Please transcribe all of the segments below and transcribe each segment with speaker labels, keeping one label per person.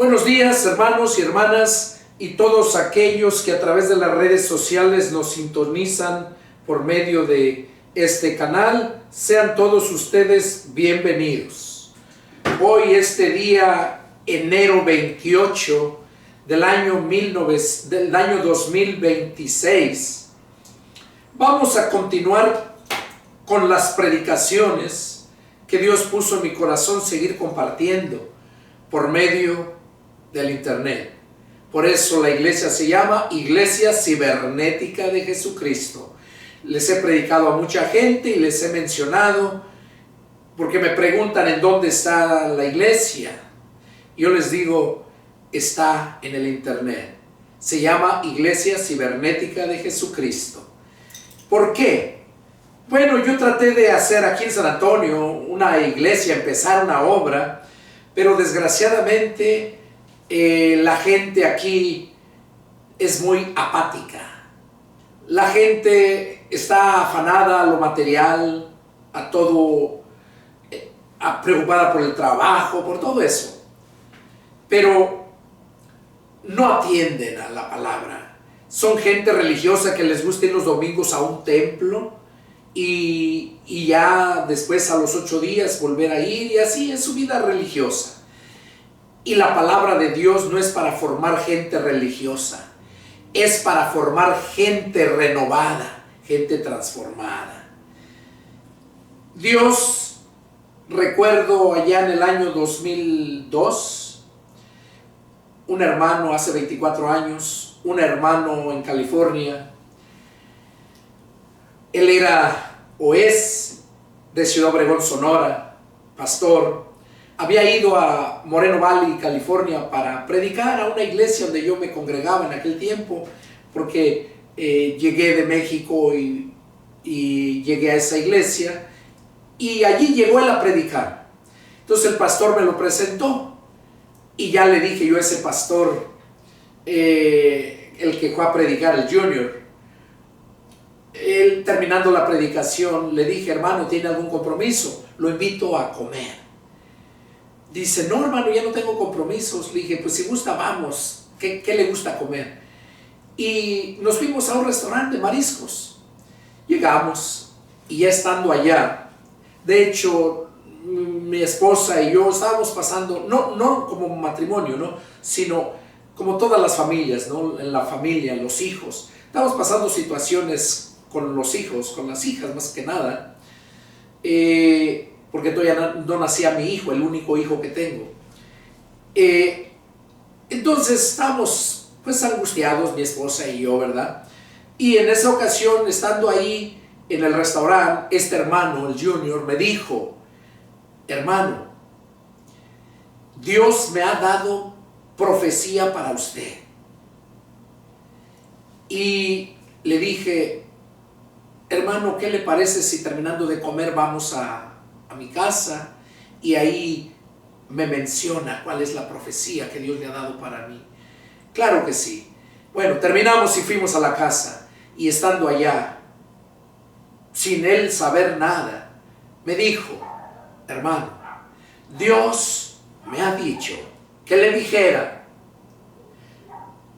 Speaker 1: Buenos días, hermanos y hermanas, y todos aquellos que a través de las redes sociales nos sintonizan por medio de este canal. Sean todos ustedes bienvenidos. Hoy, este día, enero 28 del año 2026, vamos a continuar con las predicaciones que Dios puso en mi corazón seguir compartiendo por medio del internet. Por eso la iglesia se llama Iglesia Cibernética de Jesucristo. Les he predicado a mucha gente y les he mencionado, porque me preguntan en dónde está la iglesia. Yo les digo, está en el internet. Se llama Iglesia Cibernética de Jesucristo. ¿Por qué? Bueno, yo traté de hacer aquí en San Antonio una iglesia, empezar una obra, pero desgraciadamente la gente aquí es muy apática. La gente está afanada a lo material, a todo, preocupada por el trabajo, por todo eso. Pero no atienden a la palabra. Son gente religiosa que les gusta ir los domingos a un templo y ya después a los 8 días volver a ir, y así es su vida religiosa. Y la palabra de Dios no es para formar gente religiosa, es para formar gente renovada, gente transformada. Dios, recuerdo allá en el año 2002, un hermano hace 24 años, un hermano en California. Él era o es de Ciudad Obregón, Sonora, pastor. Había ido a Moreno Valley, California, para predicar a una iglesia donde yo me congregaba en aquel tiempo, porque llegué de México y llegué a esa iglesia, y allí llegó él a predicar. Entonces el pastor me lo presentó, y ya le dije yo a ese pastor, el que fue a predicar, el Junior, él, terminando la predicación, le dije: hermano, ¿tiene algún compromiso? Lo invito a comer. Dice: no, hermano, ya no tengo compromisos. Le dije: pues si gusta, vamos. ¿Qué le gusta comer? Y nos fuimos a un restaurante de mariscos. Llegamos, y ya estando allá, de hecho, mi esposa y yo estábamos pasando, no como matrimonio, ¿no?, sino como todas las familias, ¿no?, en la familia, los hijos. Estábamos pasando situaciones con los hijos, con las hijas más que nada, porque todavía no nacía mi hijo, el único hijo que tengo. Entonces estábamos pues angustiados, mi esposa y yo, ¿verdad? Y en esa ocasión, estando ahí en el restaurante, este hermano, el Junior, me dijo: hermano, Dios me ha dado profecía para usted. Y le dije: hermano, ¿qué le parece si terminando de comer vamos a mi casa y ahí me menciona cuál es la profecía que Dios le ha dado para mí? Claro que sí. Bueno, terminamos y fuimos a la casa, y estando allá, sin él saber nada, me dijo: hermano, Dios me ha dicho que le dijera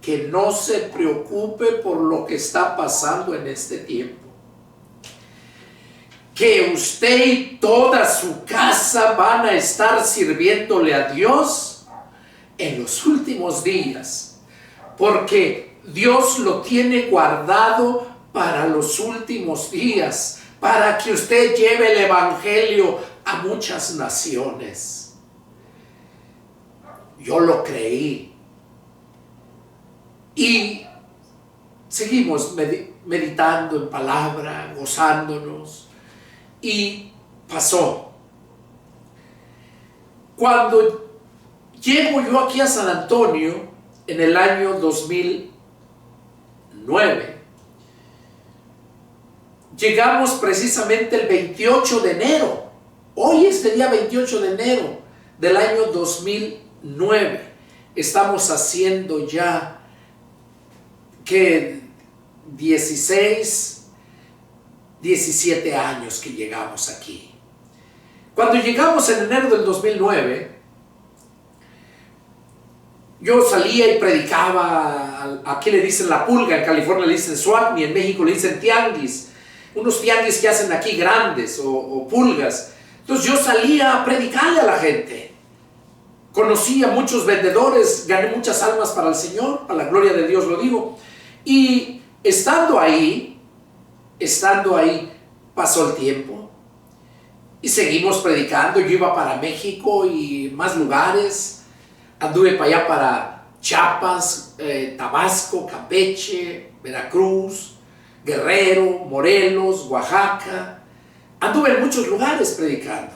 Speaker 1: que no se preocupe por lo que está pasando en este tiempo, que usted y toda su casa van a estar sirviéndole a Dios en los últimos días, porque Dios lo tiene guardado para los últimos días, para que usted lleve el evangelio a muchas naciones. Yo lo creí, y seguimos meditando en palabra, gozándonos. Y pasó. Cuando llego yo aquí a San Antonio en el año 2009, llegamos precisamente el 28 de enero. Hoy es el día 28 de enero del año 2009. Estamos haciendo ya que 17 años que llegamos aquí. Cuando llegamos en enero del 2009, yo salía y predicaba. Aquí le dicen la pulga, en California le dicen swagni, en México le dicen tianguis, unos tianguis que hacen aquí grandes, o pulgas. Entonces yo salía a predicarle a la gente. Conocí a muchos vendedores, gané muchas almas para el Señor, para la gloria de Dios lo digo. Y estando ahí, pasó el tiempo y seguimos predicando. Yo iba para México y más lugares. Anduve para allá, para Chiapas, Tabasco, Campeche, Veracruz, Guerrero, Morelos, Oaxaca. Anduve en muchos lugares predicando.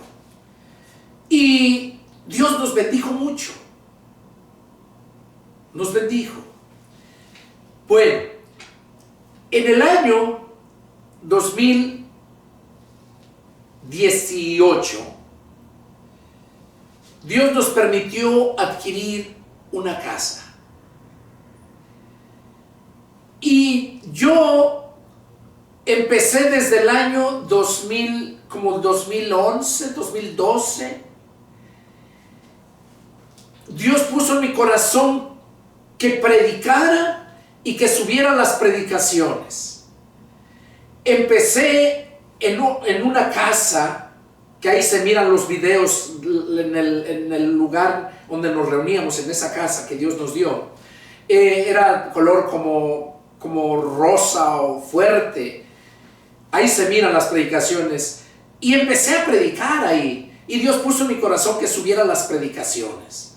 Speaker 1: Y Dios nos bendijo mucho. Nos bendijo. Bueno, en el año 2018, Dios nos permitió adquirir una casa. Y yo empecé desde el año 2000, como 2011, 2012. Dios puso en mi corazón que predicara y que subiera las predicaciones. Empecé en una casa, que ahí se miran los videos en el lugar donde nos reuníamos, en esa casa que Dios nos dio. Era color como rosa o fuerte. Ahí se miran las predicaciones. Y empecé a predicar ahí. Y Dios puso en mi corazón que subiera las predicaciones.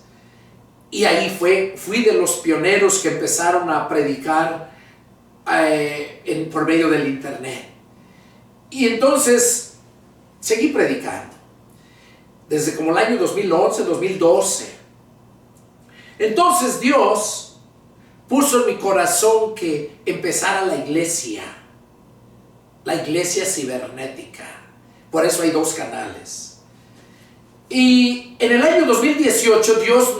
Speaker 1: Y ahí fui de los pioneros que empezaron a predicar por medio del internet. Y entonces seguí predicando desde como el año 2011, 2012. Entonces Dios puso en mi corazón que empezara la iglesia cibernética. Por eso hay 2 canales. Y en el año 2018 Dios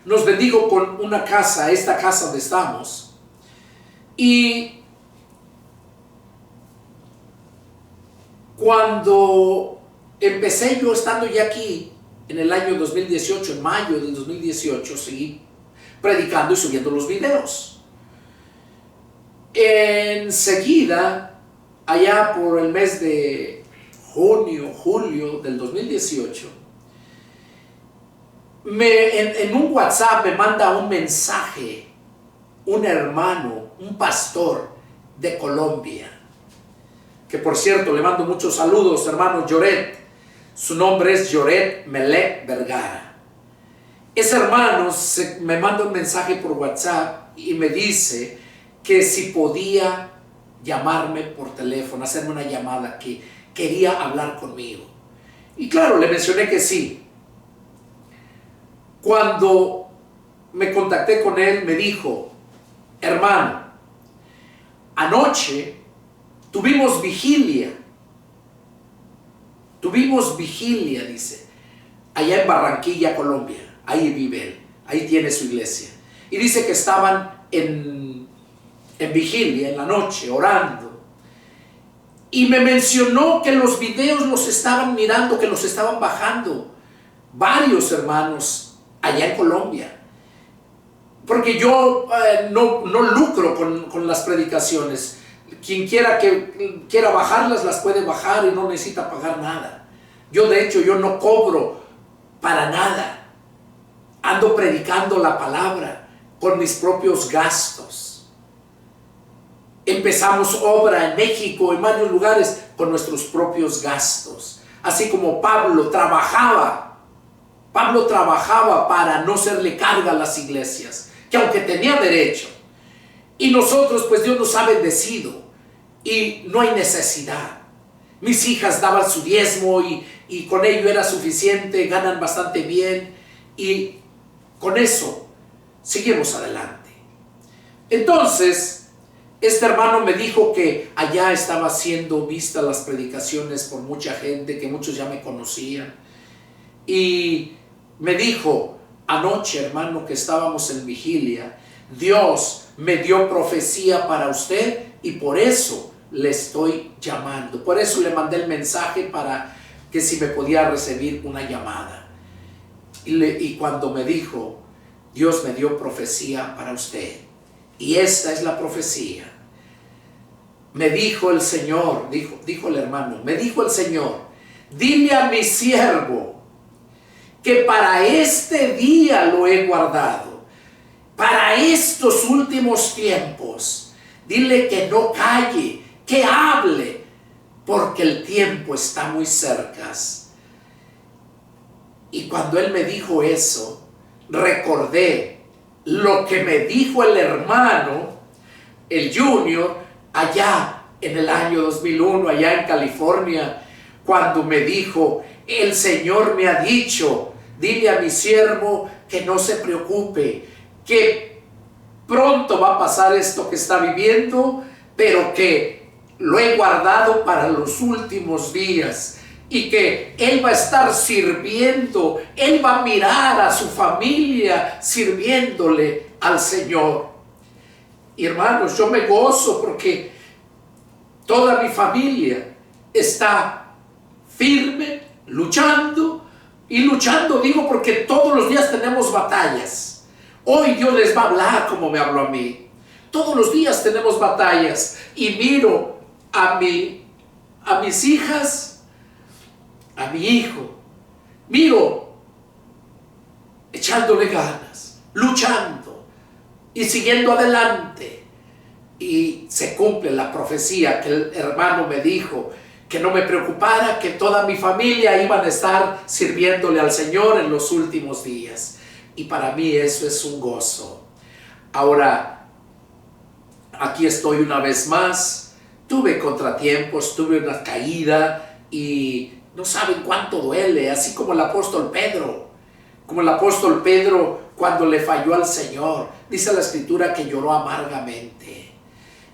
Speaker 1: nos bendijo con una casa, esta casa donde estamos. Y cuando empecé yo estando ya aquí, en el año 2018, en mayo del 2018, seguí predicando y subiendo los videos. Enseguida, allá por el mes de julio del 2018, en un WhatsApp me manda un mensaje un hermano, un pastor de Colombia, que por cierto le mando muchos saludos, hermano Lloret. Su nombre es Lloret Melec Vergara. Ese hermano me manda un mensaje por WhatsApp y me dice que si podía llamarme por teléfono, hacerme una llamada, que quería hablar conmigo. Y claro, le mencioné que sí. Cuando me contacté con él, me dijo: hermano, anoche tuvimos vigilia, dice, allá en Barranquilla, Colombia. Ahí vive él, ahí tiene su iglesia. Y dice que estaban en vigilia, en la noche, orando. Y me mencionó que los videos los estaban mirando, que los estaban bajando varios hermanos allá en Colombia. Porque yo no lucro con las predicaciones. Quien quiera bajarlas, las puede bajar y no necesita pagar nada. Yo, de hecho, yo no cobro para nada. Ando predicando la palabra con mis propios gastos. Empezamos obra en México, en varios lugares, con nuestros propios gastos. Así como Pablo trabajaba para no serle carga a las iglesias, que aunque tenía derecho, y nosotros, pues Dios nos ha bendecido y no hay necesidad. Mis hijas daban su diezmo y con ello era suficiente, ganan bastante bien y con eso seguimos adelante. Entonces, este hermano me dijo que allá estaba siendo vistas las predicaciones por mucha gente, que muchos ya me conocían, y me dijo: anoche, hermano, que estábamos en vigilia, Dios me dio profecía para usted y por eso le estoy llamando. Por eso le mandé el mensaje para que si me podía recibir una llamada. Y cuando me dijo, Dios me dio profecía para usted, y esta es la profecía. Me dijo el Señor, dijo el hermano, me dijo el Señor, dile a mi siervo que para este día lo he guardado, para estos últimos tiempos. Dile que no calle, que hable, porque el tiempo está muy cerca. Y cuando él me dijo eso, recordé lo que me dijo el hermano, el Junior, allá en el año 2001, allá en California, cuando me dijo, el Señor me ha dicho, dile a mi siervo que no se preocupe, que pronto va a pasar esto que está viviendo, pero que lo he guardado para los últimos días y que él va a estar sirviendo, él va a mirar a su familia sirviéndole al Señor. Y hermanos, yo me gozo porque toda mi familia está firme, luchando, y luchando digo porque todos los días tenemos batallas. Hoy Dios les va a hablar como me habló a mí. Todos los días tenemos batallas y miro a mis hijas, a mi hijo, miro echándole ganas, luchando y siguiendo adelante. Y se cumple la profecía que el hermano me dijo, que no me preocupara, que toda mi familia iban a estar sirviéndole al Señor en los últimos días. Y para mí eso es un gozo. Ahora, aquí estoy una vez más. Tuve contratiempos, tuve una caída y no saben cuánto duele, así como el apóstol Pedro. Como el apóstol Pedro cuando le falló al Señor. Dice la Escritura que lloró amargamente.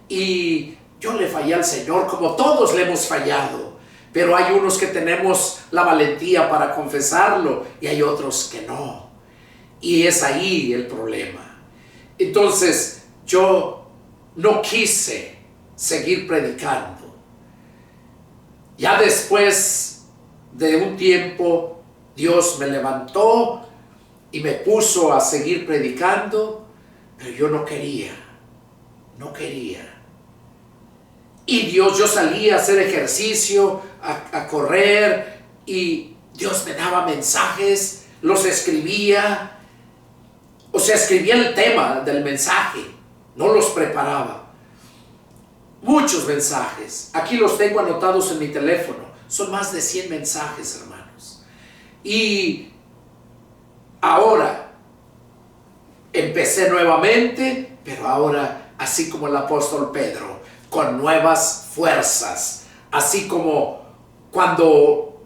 Speaker 1: Y yo le fallé al Señor, como todos le hemos fallado. Pero hay unos que tenemos la valentía para confesarlo y hay otros que no. Y es ahí el problema. Entonces yo no quise seguir predicando. Ya después de un tiempo, Dios me levantó y me puso a seguir predicando, pero yo no quería. Y yo salía a hacer ejercicio, a correr, y Dios me daba mensajes, los escribía. O sea, escribía el tema del mensaje, no los preparaba. Muchos mensajes, aquí los tengo anotados en mi teléfono, son más de 100 mensajes, hermanos. Y ahora empecé nuevamente, pero ahora, así como el apóstol Pedro, con nuevas fuerzas, así como cuando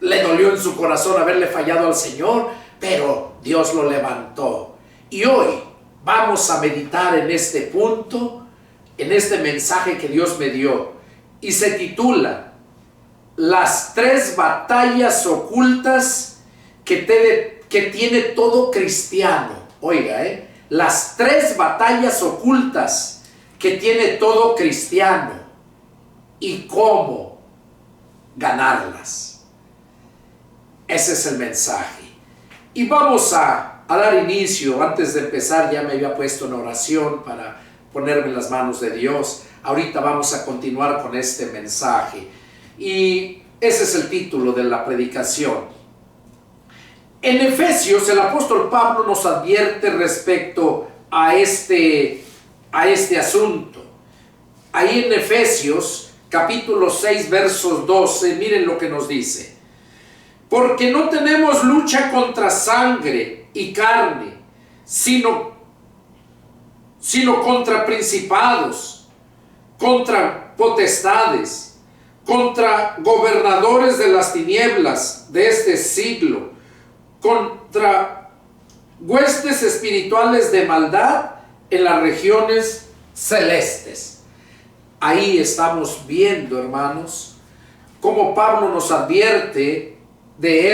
Speaker 1: le dolió en su corazón haberle fallado al Señor, pero Dios lo levantó. Y hoy vamos a meditar en este punto, en este mensaje que Dios me dio, y se titula Las 3 batallas ocultas que tiene todo cristiano. Oiga, las 3 batallas ocultas que tiene todo cristiano y cómo ganarlas. Ese es el mensaje. Y vamos a dar inicio. Antes de empezar ya me había puesto en oración para ponerme en las manos de Dios. Ahorita vamos a continuar con este mensaje. Y ese es el título de la predicación. En Efesios, el apóstol Pablo nos advierte respecto a este asunto. Ahí en Efesios, capítulo 6, versos 12, miren lo que nos dice. Porque no tenemos lucha contra sangre y carne, sino contra principados, contra potestades, contra gobernadores de las tinieblas de este siglo, contra huestes espirituales de maldad en las regiones celestes. Ahí estamos viendo, hermanos, cómo Pablo nos advierte de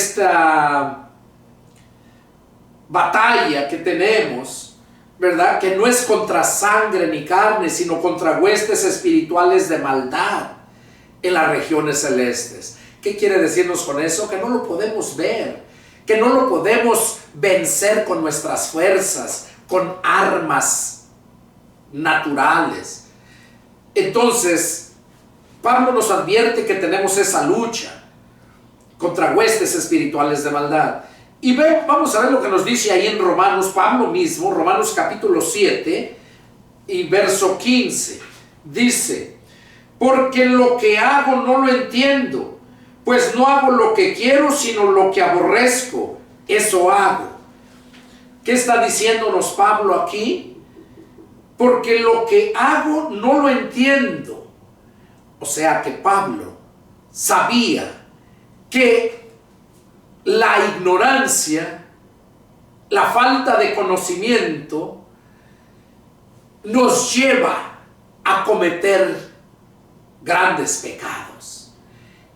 Speaker 1: esta batalla que tenemos, ¿verdad? Que no es contra sangre ni carne, sino contra huestes espirituales de maldad en las regiones celestes. ¿Qué quiere decirnos con eso? Que no lo podemos ver, que no lo podemos vencer con nuestras fuerzas, con armas naturales. Entonces, Pablo nos advierte que tenemos esa lucha contra huestes espirituales de maldad. Y vamos a ver lo que nos dice ahí en Romanos, Pablo mismo, Romanos capítulo 7 y verso 15. Dice: porque lo que hago no lo entiendo, pues no hago lo que quiero, sino lo que aborrezco, eso hago. ¿Qué está diciéndonos Pablo aquí? Porque lo que hago no lo entiendo. O sea que Pablo sabía que la ignorancia, la falta de conocimiento, nos lleva a cometer grandes pecados.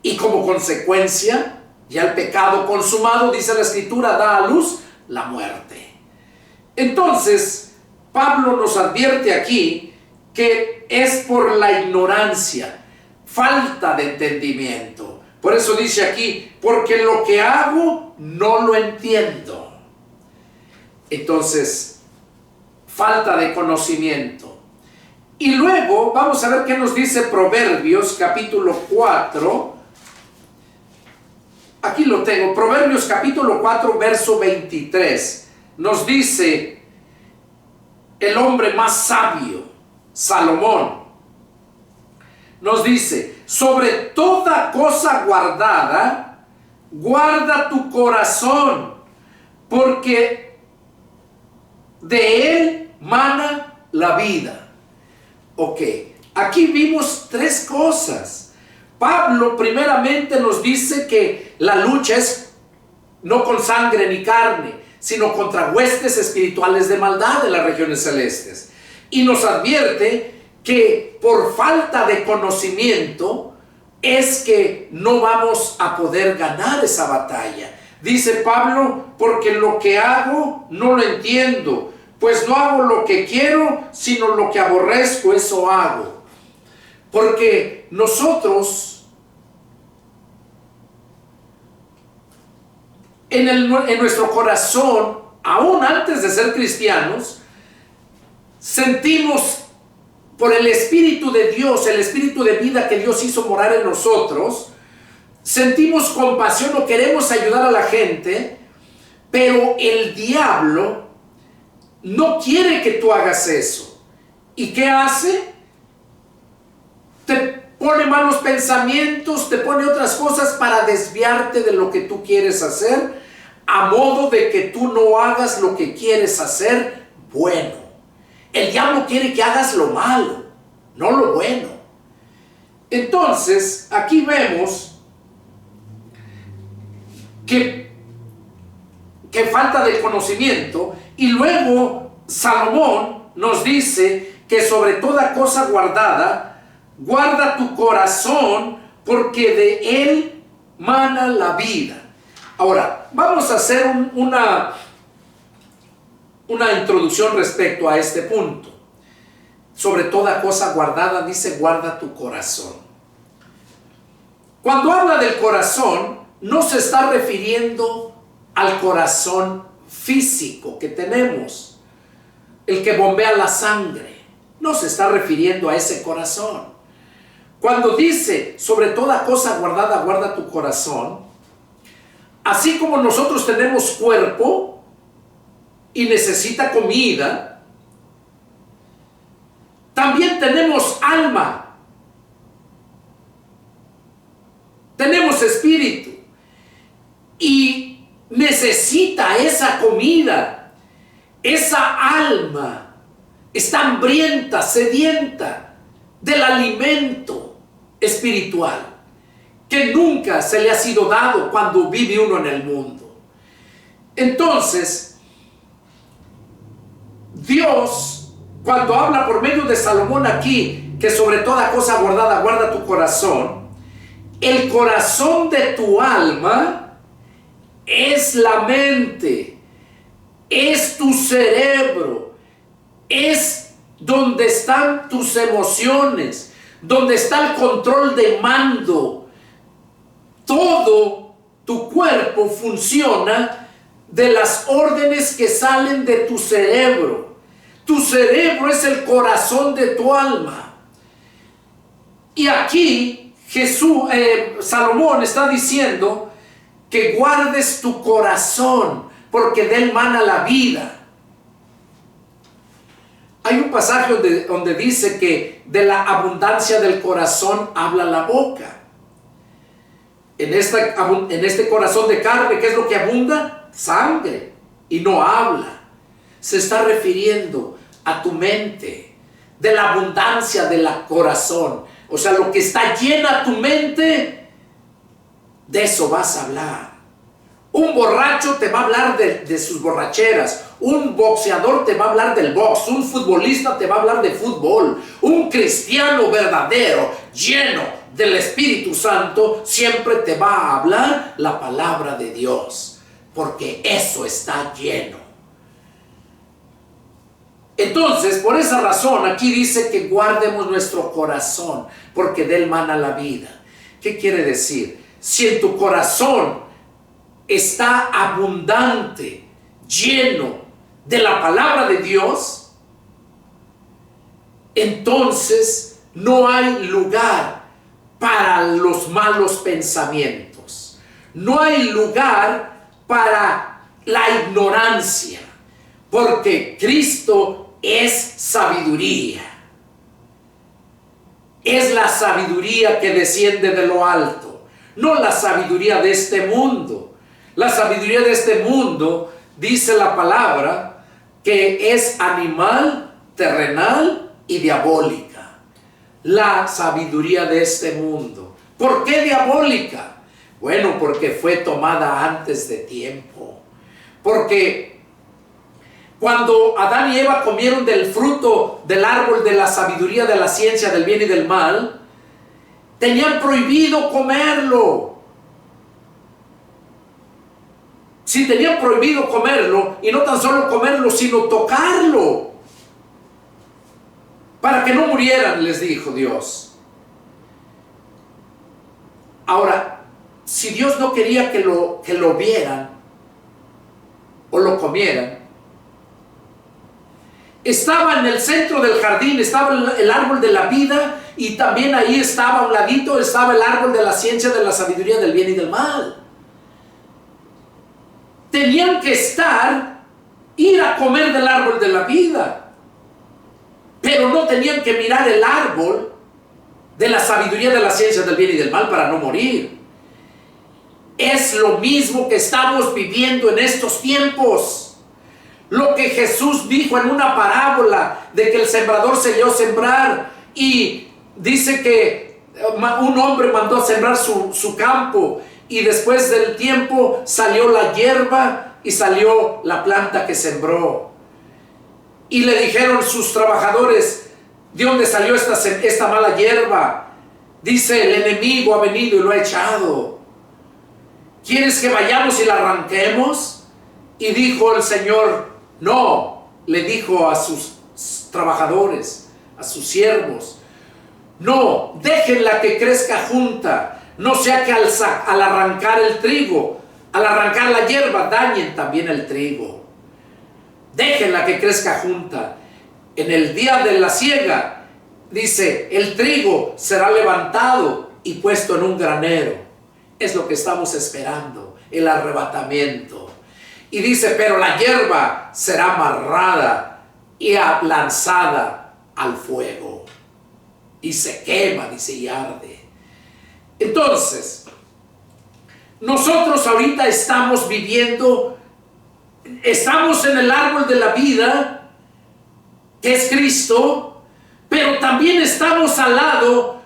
Speaker 1: Y como consecuencia, ya el pecado consumado, dice la Escritura, da a luz la muerte. Entonces, Pablo nos advierte aquí que es por la ignorancia, falta de entendimiento. Por eso dice aquí, porque lo que hago no lo entiendo. Entonces, falta de conocimiento. Y luego vamos a ver qué nos dice Proverbios capítulo 4. Aquí lo tengo, Proverbios capítulo 4 verso 23. Nos dice el hombre más sabio, Salomón. Nos dice: sobre toda cosa guardada, guarda tu corazón, porque de él mana la vida. Ok, aquí vimos tres cosas. Pablo primeramente nos dice que la lucha es no con sangre ni carne, sino contra huestes espirituales de maldad en las regiones celestes. Y nos advierte que por falta de conocimiento es que no vamos a poder ganar esa batalla. Dice Pablo: porque lo que hago no lo entiendo, pues no hago lo que quiero, sino lo que aborrezco, eso hago. Porque nosotros, en nuestro corazón, aún antes de ser cristianos, sentimos por el Espíritu de Dios, el Espíritu de vida que Dios hizo morar en nosotros, sentimos compasión o queremos ayudar a la gente, pero el diablo no quiere que tú hagas eso. ¿Y qué hace? Te pone malos pensamientos, te pone otras cosas para desviarte de lo que tú quieres hacer, a modo de que tú no hagas lo que quieres hacer bueno. El diablo quiere que hagas lo malo, no lo bueno. Entonces, aquí vemos que falta de conocimiento. Y luego Salomón nos dice que sobre toda cosa guardada, guarda tu corazón, porque de él mana la vida. Ahora, vamos a hacer una introducción respecto a este punto. Sobre toda cosa guardada, dice: guarda tu corazón. Cuando habla del corazón, no se está refiriendo al corazón físico que tenemos, el que bombea la sangre. No se está refiriendo a ese corazón. Cuando dice: sobre toda cosa guardada, guarda tu corazón, así como nosotros tenemos cuerpo y necesita comida, también tenemos alma, tenemos espíritu, y necesita esa comida. Esa alma está hambrienta, sedienta del alimento espiritual que nunca se le ha sido dado cuando vive uno en el mundo. Entonces, Dios, cuando habla por medio de Salomón aquí, que sobre toda cosa guardada guarda tu corazón, el corazón de tu alma es la mente, es tu cerebro, es donde están tus emociones, donde está el control de mando. Todo tu cuerpo funciona de las órdenes que salen de tu cerebro. Tu cerebro es el corazón de tu alma. Y aquí Salomón está diciendo que guardes tu corazón, porque de él mana la vida. Hay un pasaje donde dice que de la abundancia del corazón habla la boca. En este corazón de carne, ¿qué es lo que abunda? Sangre, y no habla. Se está refiriendo a tu mente, de la abundancia del corazón. O sea, lo que está llena tu mente, de eso vas a hablar. Un borracho te va a hablar de sus borracheras. Un boxeador te va a hablar del box. Un futbolista te va a hablar de fútbol. Un cristiano verdadero, lleno del Espíritu Santo, siempre te va a hablar la palabra de Dios, porque eso está lleno. Entonces, por esa razón, aquí dice que guardemos nuestro corazón, porque de él mana la vida. ¿Qué quiere decir? Si en tu corazón está abundante, lleno de la palabra de Dios, entonces no hay lugar para los malos pensamientos. No hay lugar para la ignorancia, porque Cristo es sabiduría. Es la sabiduría que desciende de lo alto, no la sabiduría de este mundo. La sabiduría de este mundo, dice la palabra, que es animal, terrenal y diabólica. La sabiduría de este mundo. ¿Por qué diabólica? Bueno, porque fue tomada antes de tiempo. Porque cuando Adán y Eva comieron del fruto del árbol de la sabiduría, de la ciencia del bien y del mal, tenían prohibido comerlo. Sí, tenían prohibido comerlo, y no tan solo comerlo, sino tocarlo, para que no murieran, les dijo Dios. Ahora, si Dios no quería que lo vieran o lo comieran, estaba en el centro del jardín, estaba el árbol de la vida, y también ahí estaba a un ladito, estaba el árbol de la ciencia, de la sabiduría del bien y del mal. Tenían que ir a comer del árbol de la vida, pero no tenían que mirar el árbol de la sabiduría, de la ciencia del bien y del mal para no morir. Es lo mismo que estamos viviendo en estos tiempos. Lo que Jesús dijo en una parábola de que el sembrador salió a sembrar, y dice que un hombre mandó a sembrar su campo, y después del tiempo salió la hierba y salió la planta que sembró. Y le dijeron sus trabajadores: ¿de dónde salió esta mala hierba? Dice: el enemigo ha venido y lo ha echado. ¿Quieres que vayamos y la arranquemos? Y dijo el Señor: no. Le dijo a sus trabajadores, a sus siervos: no, déjenla que crezca junta, no sea que al arrancar el trigo, al arrancar la hierba, dañen también el trigo. Déjenla que crezca junta. En el día de la siega, dice, el trigo será levantado y puesto en un granero. Es lo que estamos esperando, el arrebatamiento. Y dice, pero la hierba será amarrada y lanzada al fuego. Y se quema, dice, y arde. Entonces, nosotros ahorita estamos viviendo, estamos en el árbol de la vida, que es Cristo, pero también estamos al lado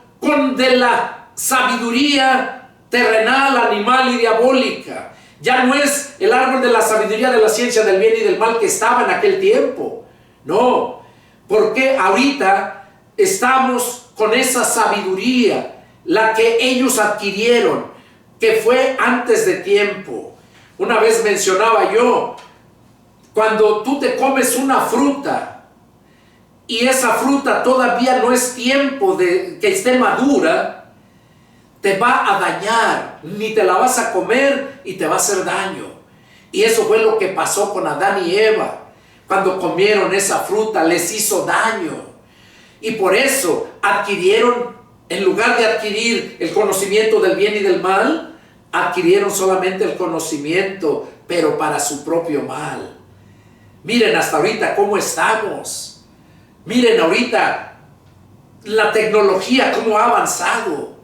Speaker 1: de la sabiduría terrenal, animal y diabólica. Ya no es el árbol de la sabiduría, de la ciencia del bien y del mal que estaba en aquel tiempo. No, porque ahorita estamos con esa sabiduría, la que ellos adquirieron, que fue antes de tiempo. Una vez mencionaba yo, cuando tú te comes una fruta y esa fruta todavía no es tiempo de que esté madura, te va a dañar, ni te la vas a comer y te va a hacer daño. Y eso fue lo que pasó con Adán y Eva. Cuando comieron esa fruta les hizo daño. Y por eso adquirieron, en lugar de adquirir el conocimiento del bien y del mal, adquirieron solamente el conocimiento, pero para su propio mal. Miren hasta ahorita cómo estamos. Miren ahorita la tecnología cómo ha avanzado.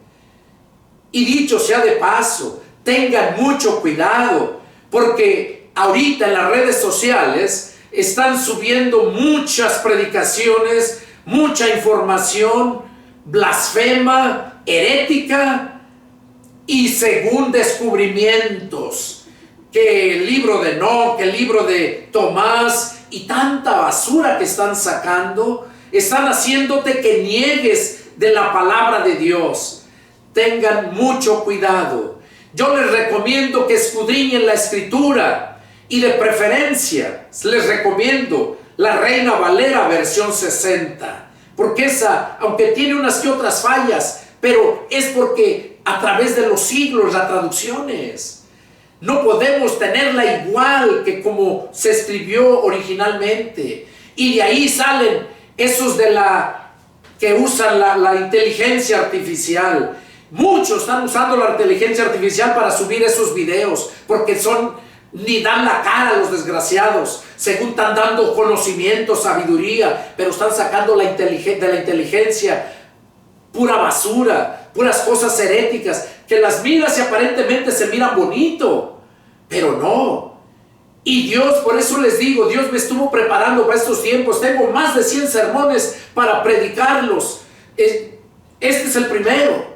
Speaker 1: Y dicho sea de paso, tengan mucho cuidado, porque ahorita en las redes sociales están subiendo muchas predicaciones, mucha información blasfema, herética y según descubrimientos, que el libro de Enoc, que el libro de Tomás y tanta basura que están sacando, están haciéndote que niegues de la palabra de Dios. Tengan mucho cuidado. Yo les recomiendo que escudriñen la escritura y de preferencia les recomiendo la Reina Valera versión 60, porque esa, aunque tiene unas que otras fallas, pero es porque a través de los siglos la traducción es. No podemos tenerla igual que como se escribió originalmente. Y de ahí salen esos de que usan la inteligencia artificial. Muchos están usando la inteligencia artificial para subir esos videos, porque ni dan la cara a los desgraciados, según están dando conocimiento, sabiduría, pero están sacando de la inteligencia pura basura, puras cosas heréticas, que las miras y aparentemente se miran bonito, pero no. Y Dios, por eso les digo, Dios me estuvo preparando para estos tiempos. Tengo más de 100 sermones para predicarlos. Este es el primero.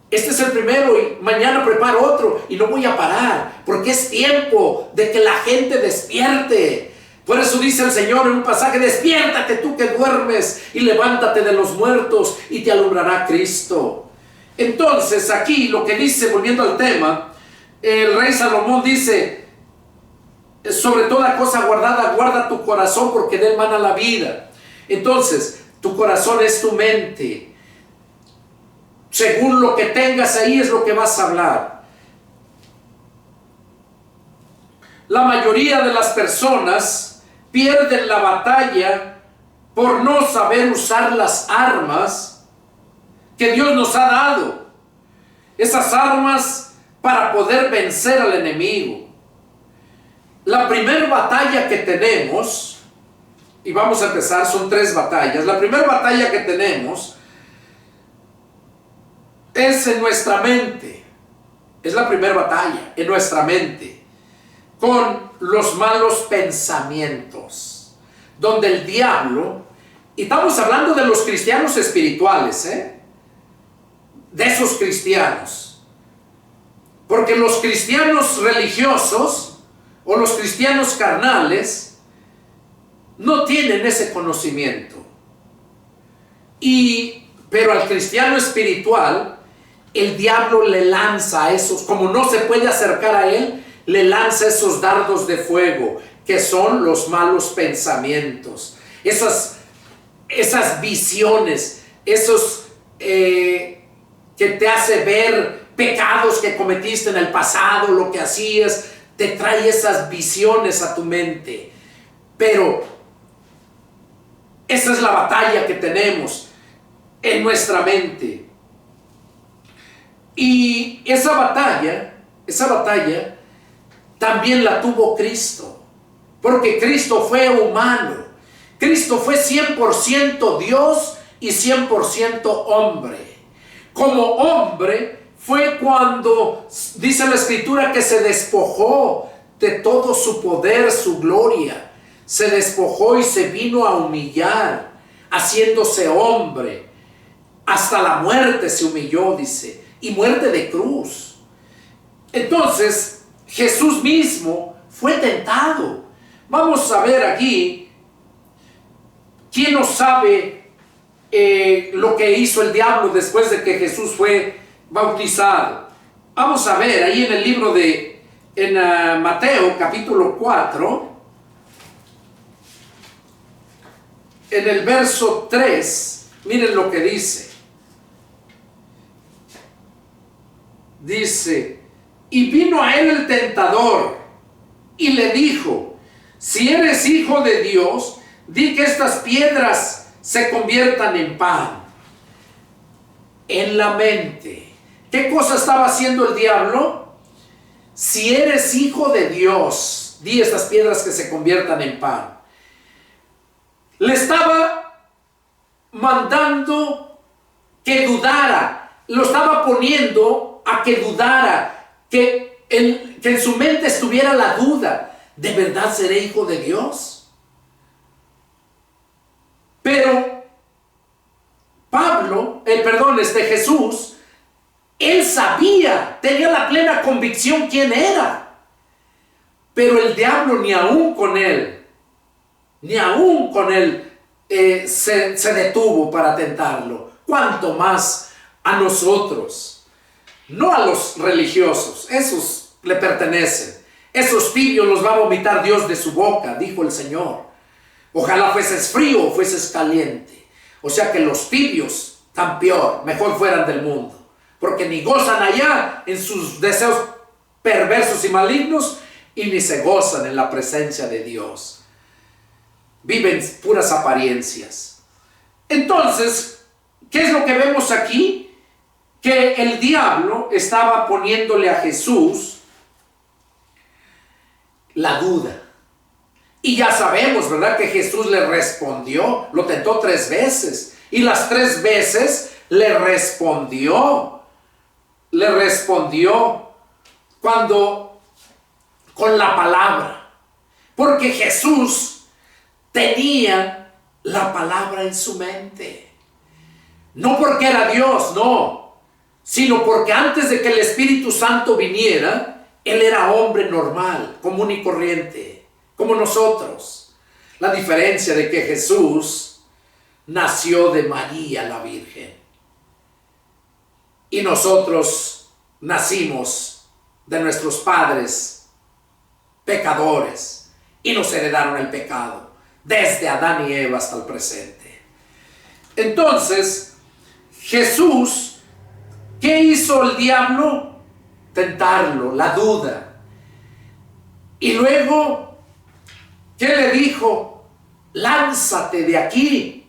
Speaker 1: Este es el primero y mañana preparo otro y no voy a parar, porque es tiempo de que la gente despierte. Por eso dice el Señor en un pasaje: despiértate tú que duermes y levántate de los muertos y te alumbrará Cristo. Entonces aquí lo que dice, volviendo al tema, el rey Salomón dice: sobre toda cosa guardada, guarda tu corazón, porque de él mana la vida. Entonces, tu corazón es tu mente. Según lo que tengas ahí es lo que vas a hablar. La mayoría de las personas pierden la batalla por no saber usar las armas que Dios nos ha dado. Esas armas para poder vencer al enemigo. La primera batalla que tenemos, y vamos a empezar, son 3 batallas. La primera batalla que tenemos es en nuestra mente. Es la primera batalla, en nuestra mente, con los malos pensamientos, donde el diablo, y estamos hablando de los cristianos espirituales, de esos cristianos, porque los cristianos religiosos o los cristianos carnales no tienen ese conocimiento. Pero al cristiano espiritual, el diablo le lanza esos, como no se puede acercar a él, le lanza esos dardos de fuego, que son los malos pensamientos, esas visiones, esos que te hace ver pecados que cometiste en el pasado, lo que hacías, te trae esas visiones a tu mente. Pero esa es la batalla que tenemos en nuestra mente. Y esa batalla también la tuvo Cristo, porque Cristo fue humano. Cristo fue 100% Dios y 100% hombre. Como hombre fue cuando dice la Escritura que se despojó de todo su poder, su gloria. Se despojó y se vino a humillar, haciéndose hombre. Hasta la muerte se humilló, dice. Y muerte de cruz. Entonces Jesús mismo fue tentado. Vamos a ver aquí, ¿quién no sabe lo que hizo el diablo después de que Jesús fue bautizado? Vamos a ver ahí en el libro en Mateo capítulo 4. en el verso 3, miren lo que dice. Dice, y vino a él el tentador y le dijo, si eres hijo de Dios, di que estas piedras se conviertan en pan. En la mente, ¿qué cosa estaba haciendo el diablo? Si eres hijo de Dios, di estas piedras que se conviertan en pan. Le estaba mandando que dudara, lo estaba poniendo a que dudara, que en su mente estuviera la duda, ¿de verdad seré hijo de Dios? Pero Jesús, él sabía, tenía la plena convicción quién era. Pero el diablo ni aún con él se detuvo para tentarlo. Cuanto más a nosotros, no a los religiosos, esos le pertenecen. Esos tibios los va a vomitar Dios de su boca, dijo el Señor. Ojalá fueses frío o fueses caliente. O sea que los tibios, tan peor, mejor fueran del mundo. Porque ni gozan allá en sus deseos perversos y malignos, y ni se gozan en la presencia de Dios. Viven puras apariencias. Entonces, ¿qué es lo que vemos aquí? Que el diablo estaba poniéndole a Jesús la duda. Y ya sabemos, ¿verdad?, que Jesús le respondió, lo tentó 3 veces. Y las 3 veces le respondió con la palabra. Porque Jesús tenía la palabra en su mente. No porque era Dios, no. Sino porque antes de que el Espíritu Santo viniera, Él era hombre normal, común y corriente, como nosotros. La diferencia de que Jesús nació de María la Virgen. Y nosotros nacimos de nuestros padres pecadores y nos heredaron el pecado desde Adán y Eva hasta el presente. Entonces, Jesús, ¿qué hizo el diablo? Tentarlo, la duda. Y luego, ¿qué le dijo? Lánzate de aquí.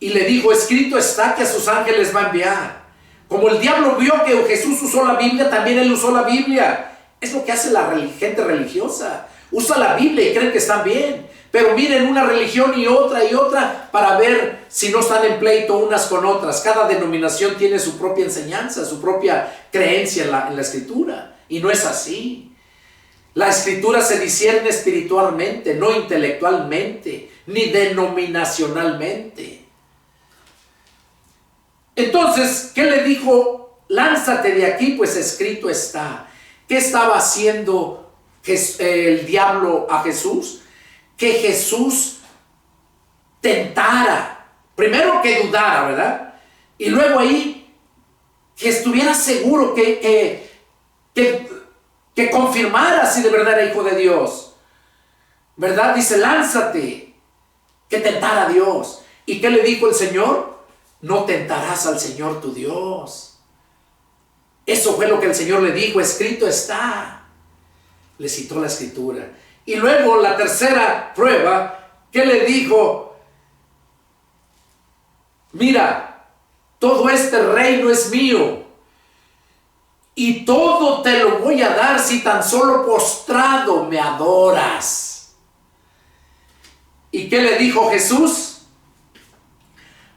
Speaker 1: Y le dijo, escrito está que a sus ángeles va a enviar. Como el diablo vio que Jesús usó la Biblia, también él usó la Biblia. Es lo que hace la gente religiosa. Usa la Biblia y creen que están bien. Pero miren una religión y otra para ver si no están en pleito unas con otras. Cada denominación tiene su propia enseñanza, su propia creencia en la Escritura. Y no es así. La Escritura se discierne espiritualmente, no intelectualmente, ni denominacionalmente. Entonces, ¿qué le dijo? Lánzate de aquí, pues escrito está. ¿Qué estaba haciendo el diablo a Jesús? Que Jesús tentara. Primero que dudara, ¿verdad? Y luego ahí, que estuviera seguro, que confirmara si de verdad era hijo de Dios. ¿Verdad? Dice, lánzate. Que tentara a Dios. ¿Y qué le dijo el Señor? No tentarás al Señor tu Dios. Eso fue lo que el Señor le dijo, escrito está. Le citó la Escritura. Y luego la tercera prueba, ¿qué le dijo? Mira, todo este reino es mío. Y todo te lo voy a dar si tan solo postrado me adoras. ¿Y qué le dijo Jesús?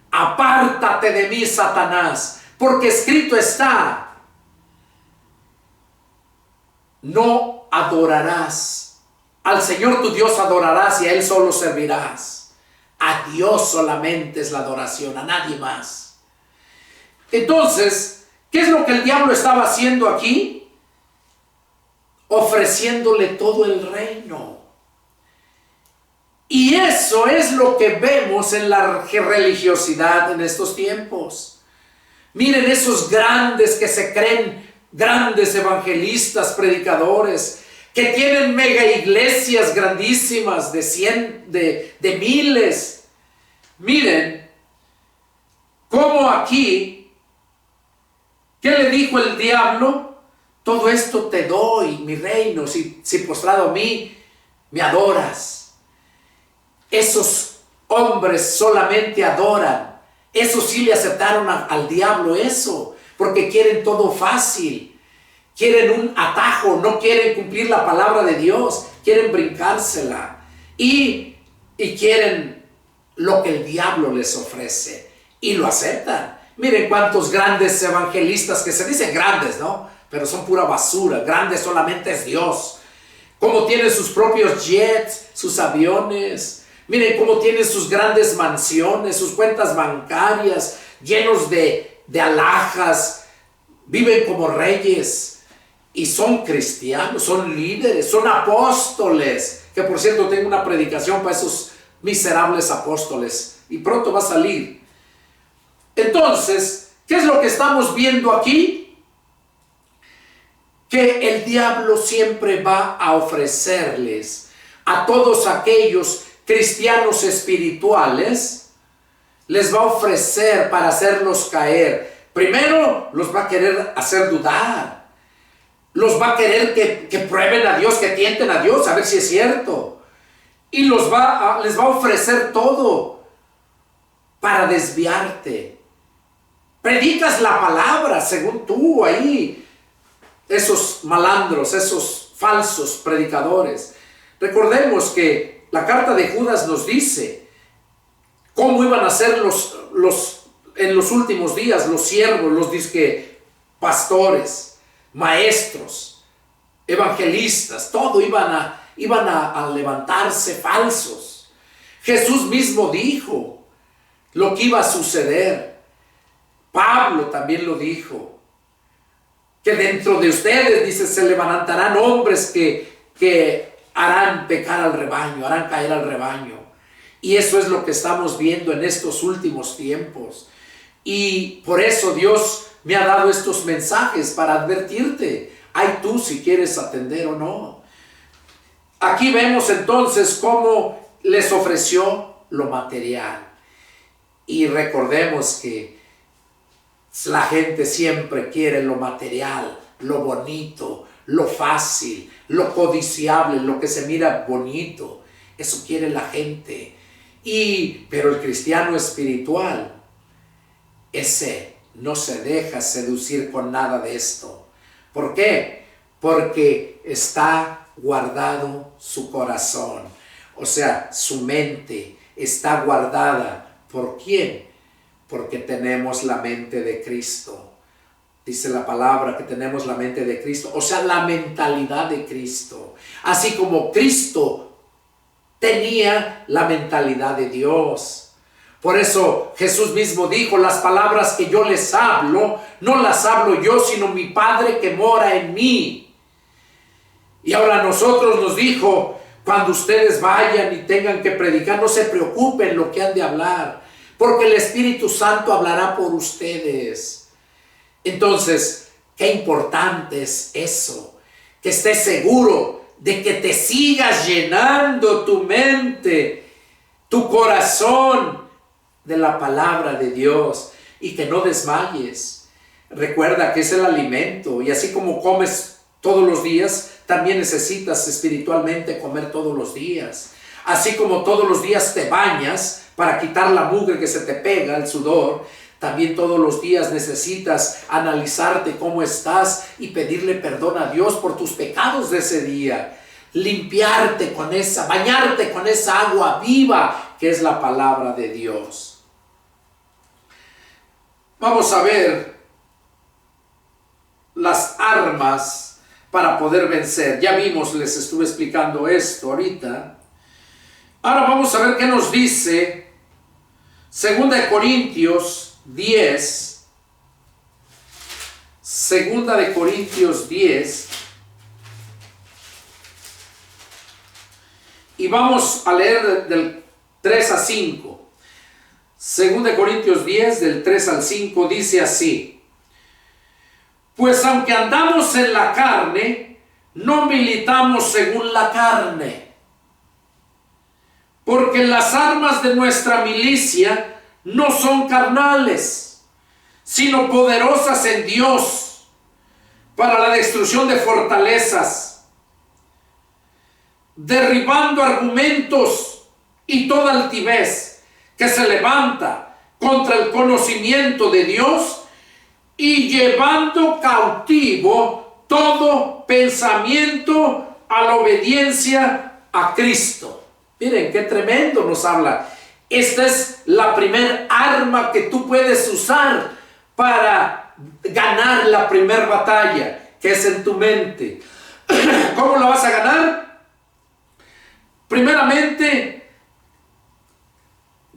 Speaker 1: Apártate de mí, Satanás, porque escrito está, no adorarás, al Señor tu Dios adorarás y a Él solo servirás. A Dios solamente es la adoración, a nadie más. Entonces, ¿qué es lo que el diablo estaba haciendo aquí? Ofreciéndole todo el reino. Y eso es lo que vemos en la religiosidad en estos tiempos. Miren esos grandes que se creen grandes evangelistas, predicadores, que tienen mega iglesias grandísimas de miles. Miren cómo aquí, ¿qué le dijo el diablo? Todo esto te doy, mi reino, si postrado a mí me adoras. Esos hombres solamente adoran. Eso sí le aceptaron al diablo eso, porque quieren todo fácil. Quieren un atajo, no quieren cumplir la palabra de Dios, quieren brincársela. Y quieren lo que el diablo les ofrece. Y lo aceptan. Miren cuántos grandes evangelistas que se dicen grandes, ¿no? Pero son pura basura. Grande solamente es Dios. Cómo tienen sus propios jets, sus aviones. Miren cómo tienen sus grandes mansiones, sus cuentas bancarias, llenos de alhajas. Viven como reyes. Y son cristianos, son líderes, son apóstoles. Que por cierto tengo una predicación para esos miserables apóstoles. Y pronto va a salir. Entonces, ¿qué es lo que estamos viendo aquí? Que el diablo siempre va a ofrecerles a todos aquellos cristianos espirituales, les va a ofrecer para hacerlos caer. Primero los va a querer hacer dudar. Los va a querer que prueben a Dios, que tienten a Dios, a ver si es cierto. Y les va a ofrecer todo para desviarte. Predicas la palabra según tú ahí. Esos malandros, esos falsos predicadores. Recordemos que la carta de Judas nos dice cómo iban a ser en los últimos días los siervos, los disque pastores, maestros, evangelistas, todo iban a levantarse falsos. Jesús mismo dijo lo que iba a suceder. Pablo también lo dijo, que dentro de ustedes, dice, se levantarán hombres que harán pecar al rebaño, harán caer al rebaño. Y eso es lo que estamos viendo en estos últimos tiempos. Y por eso Dios me ha dado estos mensajes para advertirte. Hay tú si quieres atender o no. Aquí vemos entonces cómo les ofreció lo material. Y recordemos que la gente siempre quiere lo material, lo bonito, lo fácil, lo codiciable, lo que se mira bonito. Eso quiere la gente. Pero el cristiano espiritual, ese no se deja seducir con nada de esto. ¿Por qué? Porque está guardado su corazón. O sea, su mente está guardada. ¿Por quién? Porque tenemos la mente de Cristo. Dice la palabra que tenemos la mente de Cristo. O sea, la mentalidad de Cristo. Así como Cristo tenía la mentalidad de Dios. Por eso Jesús mismo dijo, las palabras que yo les hablo, no las hablo yo, sino mi Padre que mora en mí. Y ahora a nosotros nos dijo, cuando ustedes vayan y tengan que predicar, no se preocupen lo que han de hablar, porque el Espíritu Santo hablará por ustedes. Entonces, qué importante es eso, que estés seguro de que te sigas llenando tu mente, tu corazón de la palabra de Dios y que no desmayes. Recuerda que es el alimento y así como comes todos los días, también necesitas espiritualmente comer todos los días. Así como todos los días te bañas para quitar la mugre que se te pega, el sudor, también todos los días necesitas analizarte cómo estás y pedirle perdón a Dios por tus pecados de ese día. Limpiarte con bañarte con esa agua viva que es la palabra de Dios. Vamos a ver las armas para poder vencer. Ya vimos, les estuve explicando esto ahorita. Ahora vamos a ver qué nos dice 2 de Corintios 10. 2 de Corintios 10. Y vamos a leer del 3 a 5. 2 de Corintios 10, del 3 al 5, dice así: Pues aunque andamos en la carne, no militamos según la carne, porque las armas de nuestra milicia no son carnales, sino poderosas en Dios para la destrucción de fortalezas, derribando argumentos y toda altivez que se levanta contra el conocimiento de Dios, y llevando cautivo todo pensamiento a la obediencia a Cristo. Miren qué tremendo nos habla. Esta es la primer arma que tú puedes usar para ganar la primera batalla, que es en tu mente. ¿Cómo la vas a ganar? Primeramente,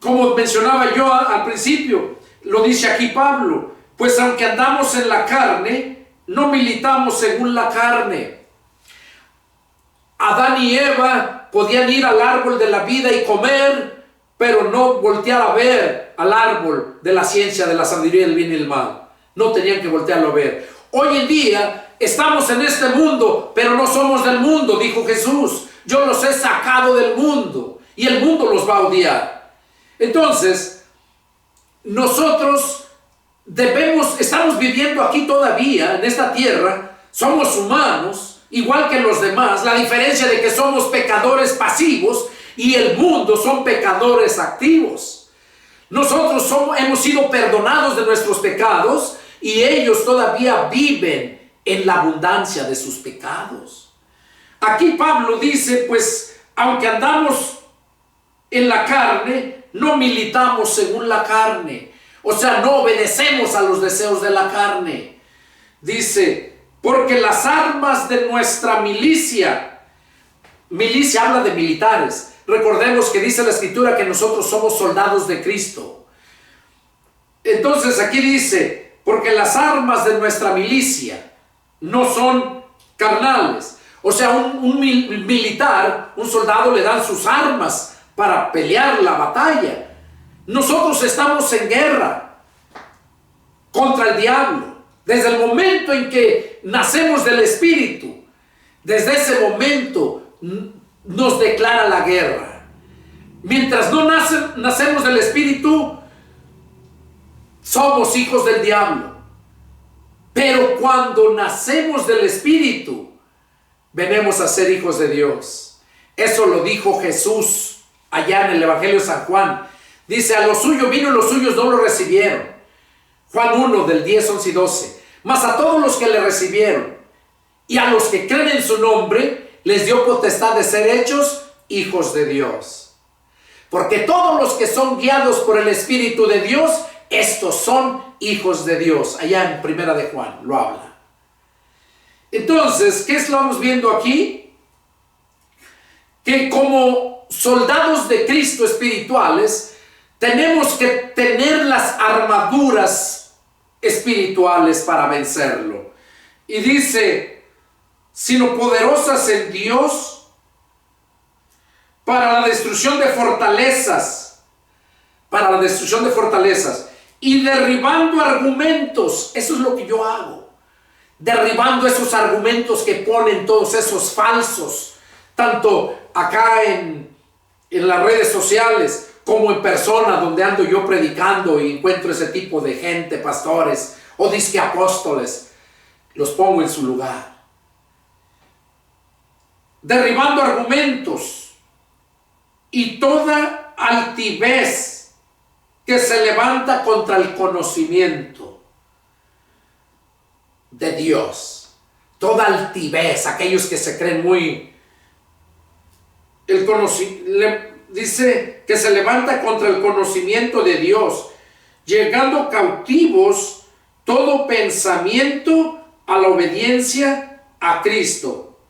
Speaker 1: como mencionaba yo al principio, lo dice aquí Pablo, pues aunque andamos en la carne, no militamos según la carne. Adán y Eva podían ir al árbol de la vida y comer, pero no voltear a ver al árbol de la ciencia, de la sabiduría del bien y el mal. No tenían que voltearlo a ver. Hoy en día estamos en este mundo, pero no somos del mundo, dijo Jesús. Yo los he sacado del mundo y el mundo los va a odiar. Entonces, nosotros estamos viviendo aquí todavía, en esta tierra, somos humanos, igual que los demás. La diferencia de que somos pecadores pasivos y el mundo son pecadores activos. Nosotros hemos sido perdonados de nuestros pecados y ellos todavía viven en la abundancia de sus pecados. Aquí Pablo dice, pues, aunque andamos en la carne, no militamos según la carne. O sea, no obedecemos a los deseos de la carne. Dice, porque las armas de nuestra milicia habla de militares. Recordemos que dice la Escritura que nosotros somos soldados de Cristo. Entonces aquí dice, porque las armas de nuestra milicia no son carnales. O sea, un militar, un soldado, le dan sus armas para pelear la batalla. Nosotros estamos en guerra contra el diablo. Desde el momento en que nacemos del Espíritu, desde ese momento nos declara la guerra. Mientras no nacemos del Espíritu, somos hijos del diablo. Pero cuando nacemos del Espíritu, venimos a ser hijos de Dios. Eso lo dijo Jesús allá en el Evangelio de San Juan. Dice, a lo suyo vino y los suyos no lo recibieron. Juan 1, del 10, 11 y 12. Mas a todos los que le recibieron y a los que creen en su nombre, les dio potestad de ser hechos hijos de Dios. Porque todos los que son guiados por el Espíritu de Dios, estos son hijos de Dios. Allá en Primera de Juan lo habla. Entonces, ¿qué estamos viendo aquí? Que como soldados de Cristo espirituales, tenemos que tener las armaduras espirituales para vencerlo. Y dice, sino poderosas en Dios para la destrucción de fortalezas, y derribando argumentos. Eso es lo que yo hago, derribando esos argumentos que ponen todos esos falsos, tanto acá en las redes sociales como en persona, donde ando yo predicando y encuentro ese tipo de gente, pastores o disque apóstoles. Los pongo en su lugar. Derribando argumentos y toda altivez que se levanta contra el conocimiento de Dios. Toda altivez, aquellos que se creen muy... dice que se levanta contra el conocimiento de Dios, llegando cautivos todo pensamiento a la obediencia a Cristo.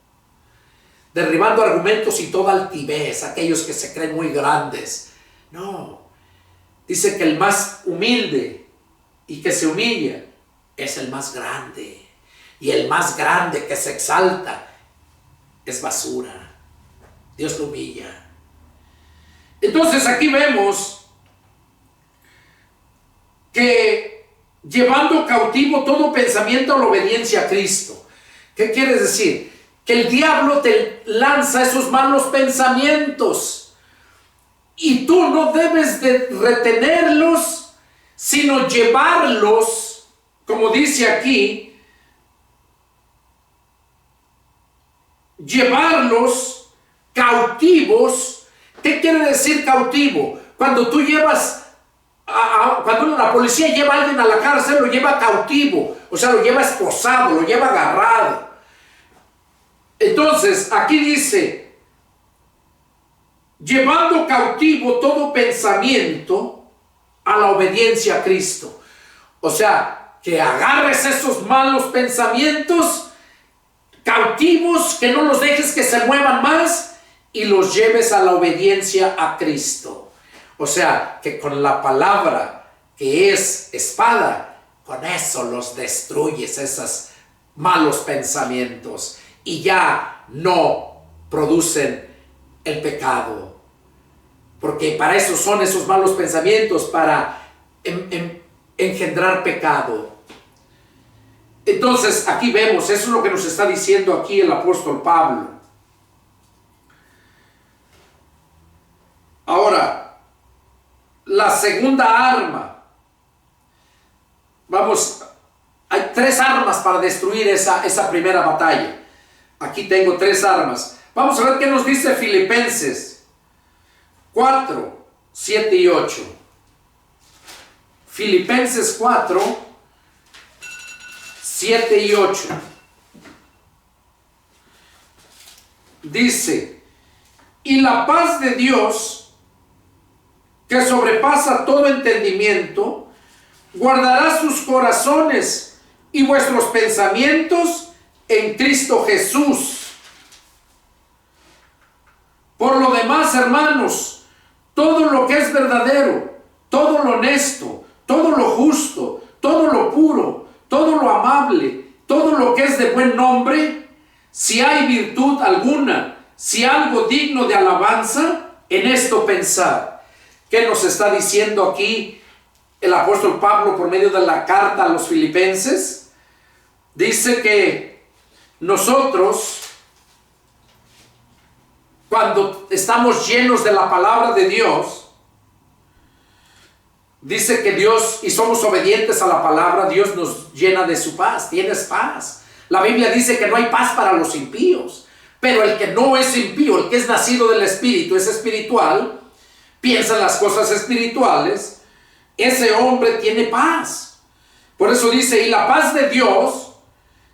Speaker 1: Derribando argumentos y toda altivez, aquellos que se creen muy grandes. No, dice que el más humilde y que se humilla es el más grande. Y el más grande que se exalta es basura. Dios lo humilla. Entonces aquí vemos que llevando cautivo todo pensamiento a la obediencia a Cristo. ¿Qué quiere decir? que el diablo te lanza esos malos pensamientos y tú no debes de retenerlos, sino llevarlos, como dice aquí, llevarlos cautivos. ¿Qué quiere decir cautivo? Cuando tú llevas, cuando la policía lleva a alguien a la cárcel, lo lleva cautivo, o sea, lo lleva esposado, lo lleva agarrado. Entonces, aquí dice, llevando cautivo todo pensamiento a la obediencia a Cristo. O sea, que agarres esos malos pensamientos cautivos, que no los dejes que se muevan más y los lleves a la obediencia a Cristo. O sea, que con la palabra que es espada, con eso los destruyes, esos malos pensamientos, y ya no producen el pecado. Porque para eso son esos malos pensamientos, para engendrar pecado. Entonces aquí vemos, eso es lo que nos está diciendo aquí el apóstol Pablo. Ahora, la segunda arma. Vamos, hay 3 armas para destruir esa primera batalla. Aquí tengo 3 armas. Vamos a ver qué nos dice Filipenses 4, 7 y 8. Filipenses 4, 7 y 8. Dice, y la paz de Dios, que sobrepasa todo entendimiento, guardará sus corazones y vuestros pensamientos en Cristo Jesús. Por lo demás, hermanos, todo lo que es verdadero, todo lo honesto, todo lo justo, todo lo puro, todo lo amable, todo lo que es de buen nombre, si hay virtud alguna, si algo digno de alabanza, en esto pensad. ¿Qué nos está diciendo aquí el apóstol Pablo por medio de la carta a los filipenses? Dice que nosotros, cuando estamos llenos de la palabra de Dios, dice que Dios, y somos obedientes a la palabra, Dios nos llena de su paz. Tienes paz. La Biblia dice que no hay paz para los impíos, pero el que no es impío, el que es nacido del Espíritu, es espiritual, piensa en las cosas espirituales, ese hombre tiene paz. Por eso dice, y la paz de Dios,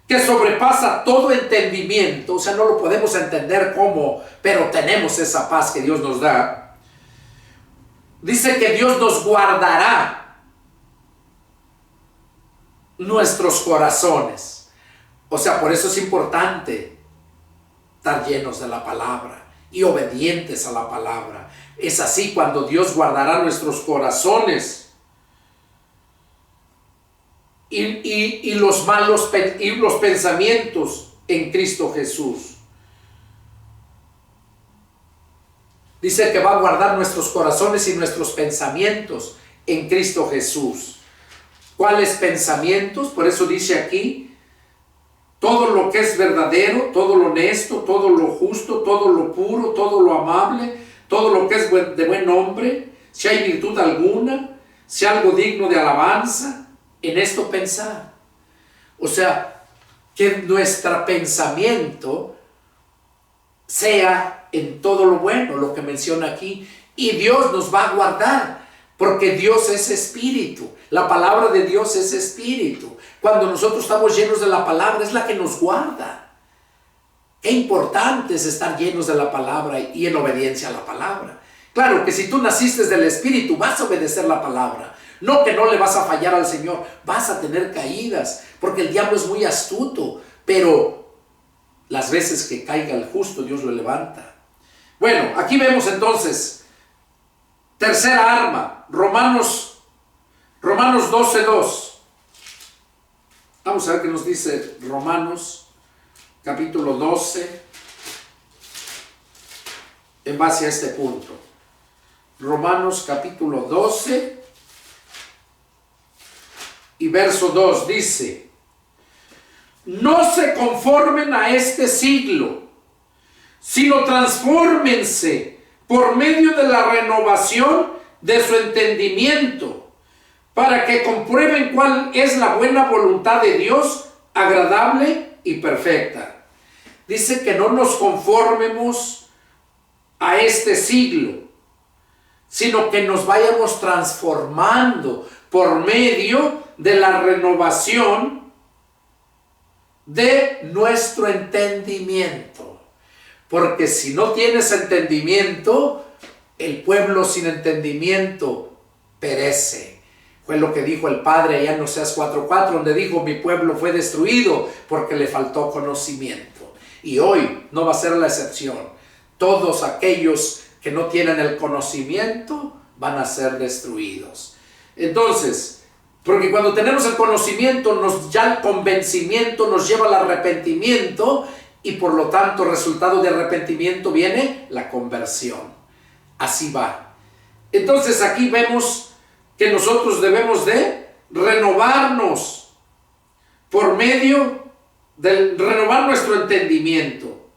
Speaker 1: que sobrepasa todo entendimiento, o sea, no lo podemos entender cómo, pero tenemos esa paz que Dios nos da. Dice que Dios nos guardará nuestros corazones. O sea, por eso es importante estar llenos de la palabra y obedientes a la palabra. Es así cuando Dios guardará nuestros corazones y los malos y los pensamientos en Cristo Jesús. Dice que va a guardar nuestros corazones y nuestros pensamientos en Cristo Jesús. ¿Cuáles pensamientos? Por eso dice aquí, todo lo que es verdadero, todo lo honesto, todo lo justo, todo lo puro, todo lo amable, todo lo que es de buen nombre, si hay virtud alguna, si algo digno de alabanza, en esto pensar. O sea, que nuestro pensamiento sea en todo lo bueno, lo que menciona aquí, y Dios nos va a guardar, porque Dios es espíritu. La palabra de Dios es espíritu. Cuando nosotros estamos llenos de la palabra, es la que nos guarda. Qué importante es estar llenos de la palabra y en obediencia a la palabra. Claro que si tú naciste del Espíritu, vas a obedecer la palabra. No que no le vas a fallar al Señor, vas a tener caídas, porque el diablo es muy astuto, pero las veces que caiga el justo, Dios lo levanta. Bueno, aquí vemos entonces, tercera arma, Romanos 12:2. Vamos a ver qué nos dice Romanos capítulo 12 en base a este punto. Romanos capítulo 12 y verso 2 dice: no se conformen a este siglo, sino transfórmense por medio de la renovación de su entendimiento, para que comprueben cuál es la buena voluntad de Dios, agradable y perfecta. Dice que no nos conformemos a este siglo, sino que nos vayamos transformando por medio de la renovación de nuestro entendimiento. Porque si no tienes entendimiento, el pueblo sin entendimiento perece. Fue lo que dijo el Padre allá en Oseas 4:4, donde dijo: mi pueblo fue destruido porque le faltó conocimiento. Y hoy no va a ser la excepción. Todos aquellos que no tienen el conocimiento van a ser destruidos. Entonces, porque cuando tenemos el conocimiento, ya el convencimiento nos lleva al arrepentimiento, y por lo tanto, resultado de arrepentimiento viene la conversión. Así va. Entonces aquí vemos que nosotros debemos de renovarnos por medio de renovar nuestro entendimiento.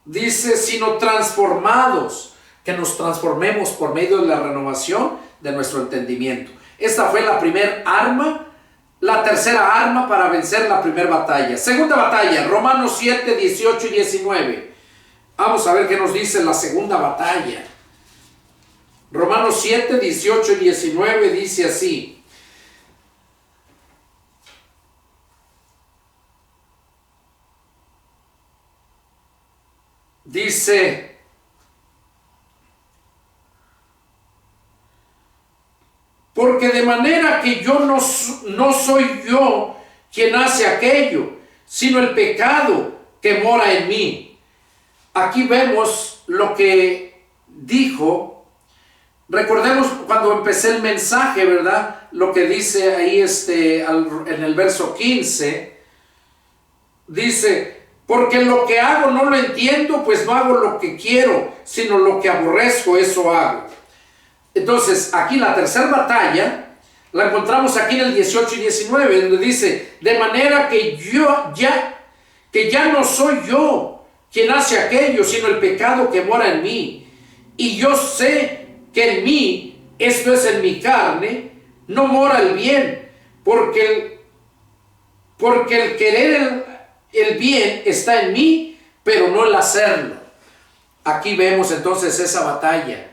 Speaker 1: Dice, sino transformados, que nos transformemos por medio de la renovación de nuestro entendimiento. Esta fue la primera arma. La tercera arma para vencer la primera batalla. Segunda batalla, Romanos 7, 18 y 19. Vamos a ver qué nos dice la segunda batalla. Romanos 7, 18 y 19 dice así: dice: porque de manera que yo no soy yo quien hace aquello, sino el pecado que mora en mí. Aquí vemos lo que dijo. Recordemos cuando empecé el mensaje, ¿verdad? Lo que dice ahí en el verso 15. Dice: porque lo que hago no lo entiendo, pues no hago lo que quiero, sino lo que aborrezco, eso hago. Entonces, aquí la tercera batalla la encontramos aquí en el 18 y 19, donde dice: de manera que ya no soy yo quien hace aquello, sino el pecado que mora en mí. Y yo sé que en mí, esto es en mi carne, no mora el bien, porque el querer el bien está en mí, pero no el hacerlo. Aquí vemos entonces esa batalla.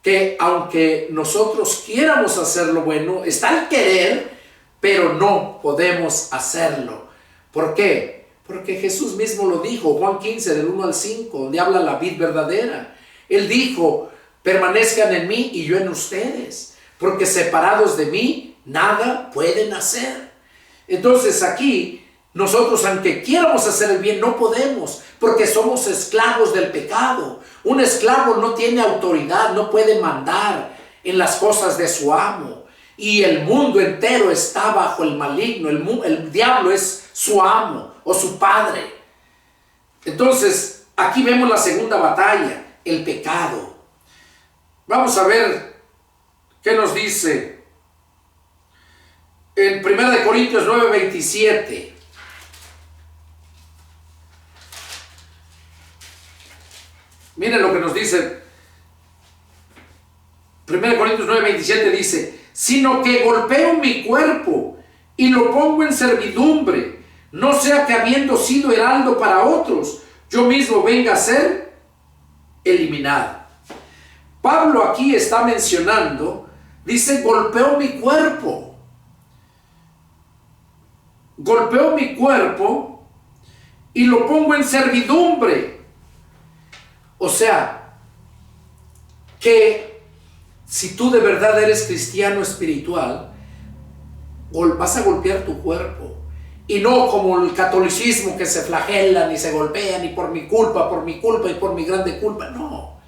Speaker 1: Que aunque nosotros quieramos hacer lo bueno, está el querer, pero no podemos hacerlo. ¿Por qué? Porque Jesús mismo lo dijo, Juan 15, del 1 al 5, donde habla la vid verdadera. Él dijo: permanezcan en mí y yo en ustedes, porque separados de mí, nada pueden hacer. Entonces aquí, nosotros, aunque quieramos hacer el bien, no podemos, porque somos esclavos del pecado. Un esclavo no tiene autoridad, no puede mandar en las cosas de su amo. Y el mundo entero está bajo el maligno. El diablo es su amo o su padre. Entonces, aquí vemos la segunda batalla, el pecado. Vamos a ver qué nos dice en 1 Corintios 9, 27. Miren lo que nos dice 1 Corintios 9, 27 dice: sino que golpeo mi cuerpo y lo pongo en servidumbre, no sea que habiendo sido heraldo para otros, yo mismo venga a ser eliminado. Pablo aquí está mencionando, dice: golpeo mi cuerpo. Golpeo mi cuerpo y lo pongo en servidumbre. O sea, que si tú de verdad eres cristiano espiritual, vas a golpear tu cuerpo. Y no como el catolicismo, que se flagelan y se golpean, y por mi culpa y por mi grande culpa. No.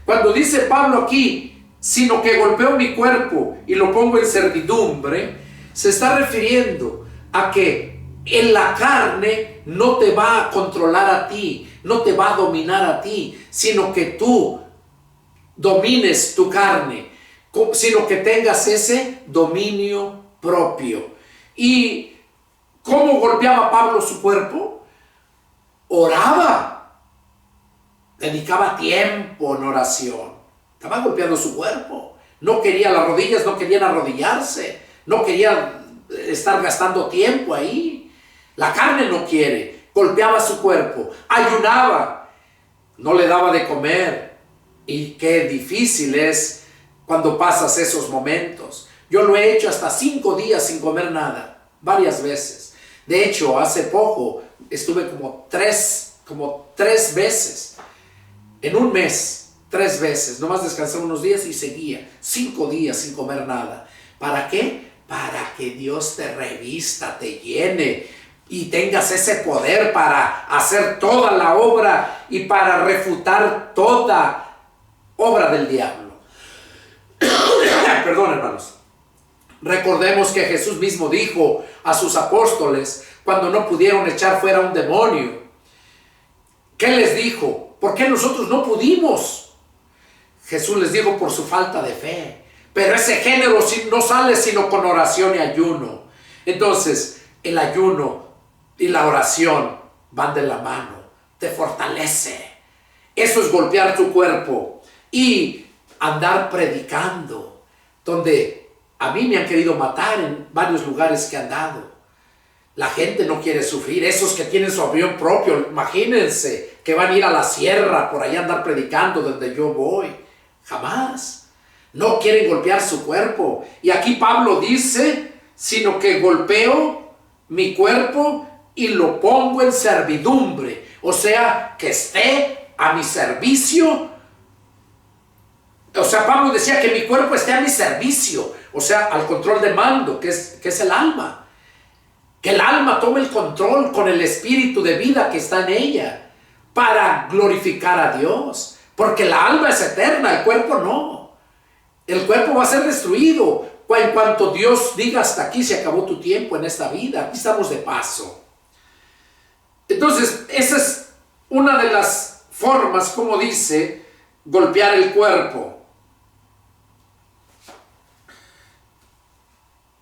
Speaker 1: Cuando dice Pablo aquí, sino que golpeo mi cuerpo y lo pongo en servidumbre, se está refiriendo a que en la carne no te va a controlar a ti, no te va a dominar a ti, sino que tú domines tu carne, sino que tengas ese dominio propio. Y ¿Cómo golpeaba Pablo su cuerpo? Oraba. Dedicaba tiempo en oración. Estaba golpeando su cuerpo. No quería, las rodillas no querían arrodillarse. No quería estar gastando tiempo ahí. La carne no quiere. Golpeaba su cuerpo. Ayunaba. No le daba de comer. Y qué difícil es cuando pasas esos momentos. Yo lo he hecho hasta 5 días sin comer nada. Varias veces. De hecho, hace poco estuve como tres veces. En un mes, 3 veces. Nomás descansé unos días y seguía 5 días sin comer nada. ¿Para qué? Para que Dios te revista, te llene y tengas ese poder para hacer toda la obra y para refutar toda obra del diablo. Perdón, hermanos. Recordemos que Jesús mismo dijo a sus apóstoles cuando no pudieron echar fuera un demonio. ¿Qué les dijo? ¿Por qué nosotros no pudimos? Jesús les dijo por su falta de fe. Pero ese género no sale sino con oración y ayuno. Entonces, el ayuno y la oración van de la mano. Te fortalece. Eso es golpear tu cuerpo. Y andar predicando. Donde a mí me han querido matar en varios lugares que han dado. La gente no quiere sufrir. Esos que tienen su avión propio, imagínense que van a ir a la sierra por allá a andar predicando donde yo voy. Jamás. No quieren golpear su cuerpo. Y aquí Pablo dice, sino que golpeo mi cuerpo y lo pongo en servidumbre. O sea, que esté a mi servicio. O sea, Pablo decía que mi cuerpo esté a mi servicio. O sea, al control de mando, que es el alma. Que el alma tome el control con el espíritu de vida que está en ella. Para glorificar a Dios. Porque la alma es eterna, el cuerpo no. El cuerpo va a ser destruido. En cuanto Dios diga hasta aquí se acabó tu tiempo en esta vida. Aquí estamos de paso. Entonces, esa es una de las formas, como dice, golpear el cuerpo.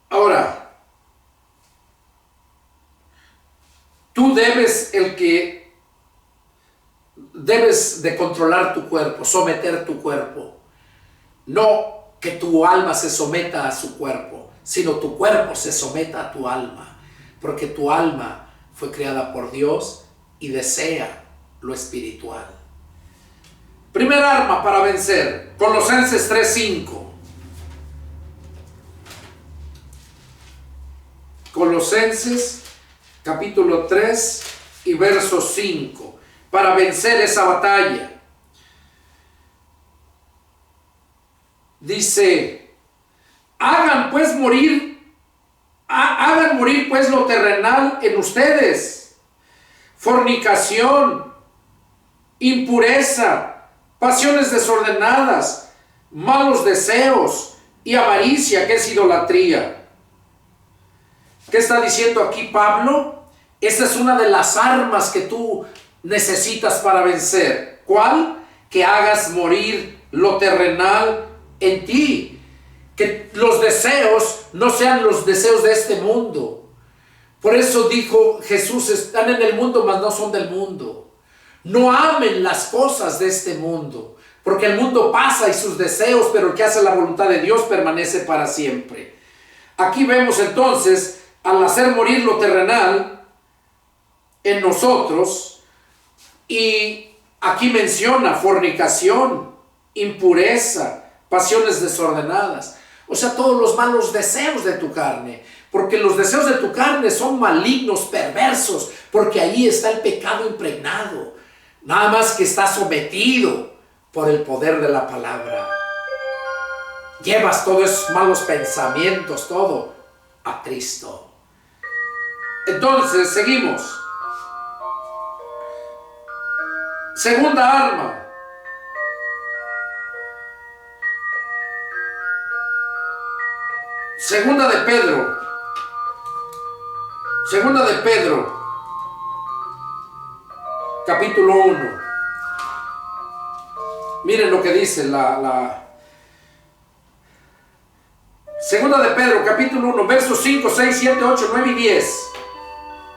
Speaker 1: Ahora, tú debes de controlar tu cuerpo, someter tu cuerpo. No que tu alma se someta a su cuerpo, sino tu cuerpo se someta a tu alma, porque tu alma fue creada por Dios y desea lo espiritual. Primer arma para vencer, Colosenses 3:5. Colosenses capítulo 3 y verso 5, para vencer esa batalla. Dice, hagan morir pues lo terrenal en ustedes: fornicación, impureza, pasiones desordenadas, malos deseos y avaricia, que es idolatría. ¿Qué está diciendo aquí Pablo? Esta es una de las armas que tú necesitas para vencer. ¿Cuál? Que hagas morir lo terrenal en ti. Que los deseos no sean los deseos de este mundo. Por eso dijo Jesús, están en el mundo, mas no son del mundo. No amen las cosas de este mundo, porque el mundo pasa y sus deseos, pero el que hace la voluntad de Dios permanece para siempre. Aquí vemos entonces, al hacer morir lo terrenal en nosotros, y aquí menciona fornicación, impureza, pasiones desordenadas. O sea, todos los malos deseos de tu carne. Porque los deseos de tu carne son malignos, perversos. Porque ahí está el pecado impregnado. Nada más que está sometido por el poder de la palabra. Llevas todos esos malos pensamientos, todo a Cristo. Entonces, seguimos. Segunda arma. Segunda de Pedro, capítulo 1. Miren lo que dice Segunda de Pedro, capítulo 1, versos 5, 6, 7, 8, 9 y 10.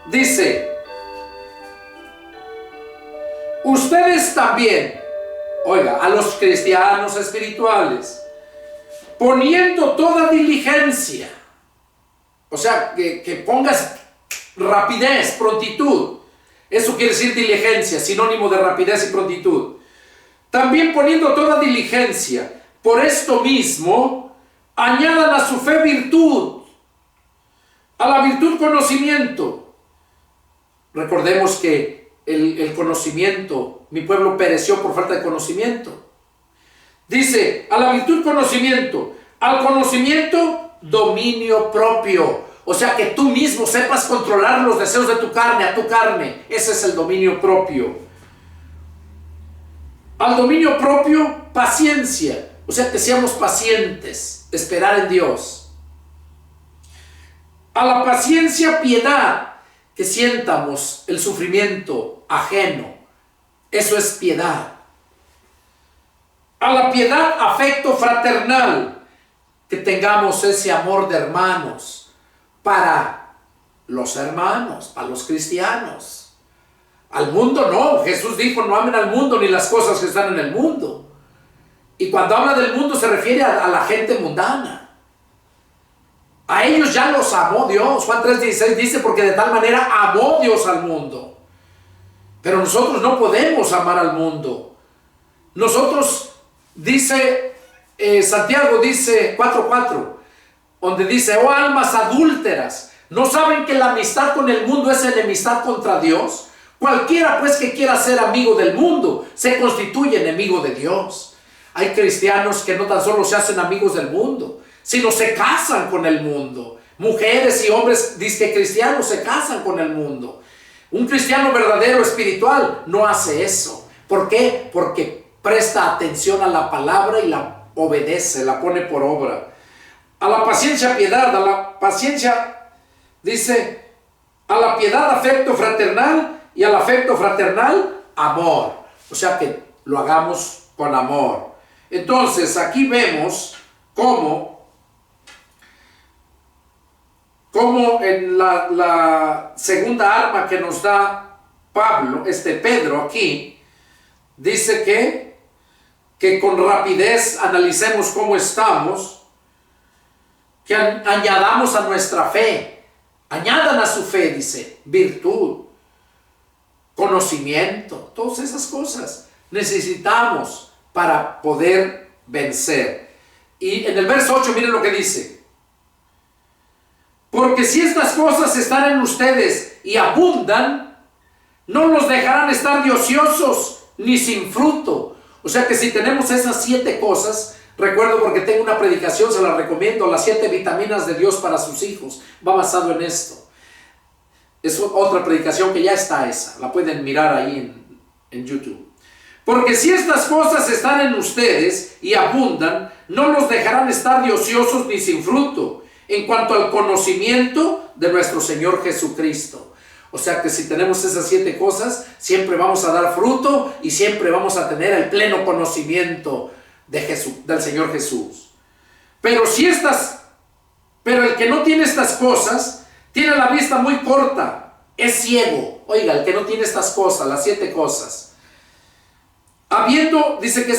Speaker 1: Dice, ustedes también, oiga, a los cristianos espirituales, poniendo toda diligencia, o sea, que pongas rapidez, prontitud. Eso quiere decir diligencia, sinónimo de rapidez y prontitud. También poniendo toda diligencia, por esto mismo, añadan a su fe virtud, a la virtud conocimiento. Recordemos que el conocimiento, mi pueblo pereció por falta de conocimiento. Dice, a la virtud conocimiento, al conocimiento dominio propio. O sea, que tú mismo sepas controlar los deseos de tu carne, a tu carne. Ese es el dominio propio. Al dominio propio, paciencia. O sea, que seamos pacientes, esperar en Dios. A la paciencia, piedad, que sientamos el sufrimiento ajeno. Eso es piedad. A la piedad, afecto fraternal, que tengamos ese amor de hermanos para los hermanos, para los cristianos. Al mundo no, Jesús dijo, no amen al mundo ni las cosas que están en el mundo. Y cuando habla del mundo se refiere a la gente mundana. A ellos ya los amó Dios. Juan 3:16 dice, porque de tal manera amó Dios al mundo. Pero nosotros no podemos amar al mundo. Nosotros, dice Santiago, dice 4:4, donde dice, oh almas adúlteras, ¿no saben que la amistad con el mundo es enemistad contra Dios? Cualquiera pues que quiera ser amigo del mundo, se constituye enemigo de Dios. Hay cristianos que no tan solo se hacen amigos del mundo, sino se casan con el mundo. Mujeres y hombres disque cristianos se casan con el mundo. Un cristiano verdadero espiritual no hace eso. ¿Por qué? Porque presta atención a la palabra y la obedece, la pone por obra. A la paciencia, piedad. A la paciencia, dice, a la piedad, afecto fraternal, y al afecto fraternal, amor. O sea, que lo hagamos con amor. Entonces, aquí vemos cómo en la segunda arma que nos da Pedro aquí, dice que con rapidez analicemos cómo estamos, que añadamos a nuestra fe, añadan a su fe, dice, virtud, conocimiento, todas esas cosas necesitamos para poder vencer. Y en el verso 8 miren lo que dice, porque si estas cosas están en ustedes y abundan, no los dejarán estar de ociosos ni sin fruto. O sea que si tenemos esas 7 cosas, recuerdo porque tengo una predicación, se la recomiendo, las 7 vitaminas de Dios para sus hijos, va basado en esto. Es otra predicación que ya está esa, la pueden mirar ahí en YouTube. Porque si estas cosas están en ustedes y abundan, no los dejarán estar de ociosos ni sin fruto, en cuanto al conocimiento de nuestro Señor Jesucristo. O sea que si tenemos esas 7 cosas, siempre vamos a dar fruto y siempre vamos a tener el pleno conocimiento de del Señor Jesús. Pero el que no tiene estas cosas, tiene la vista muy corta, es ciego. Oiga, el que no tiene estas cosas, las 7 cosas, dice que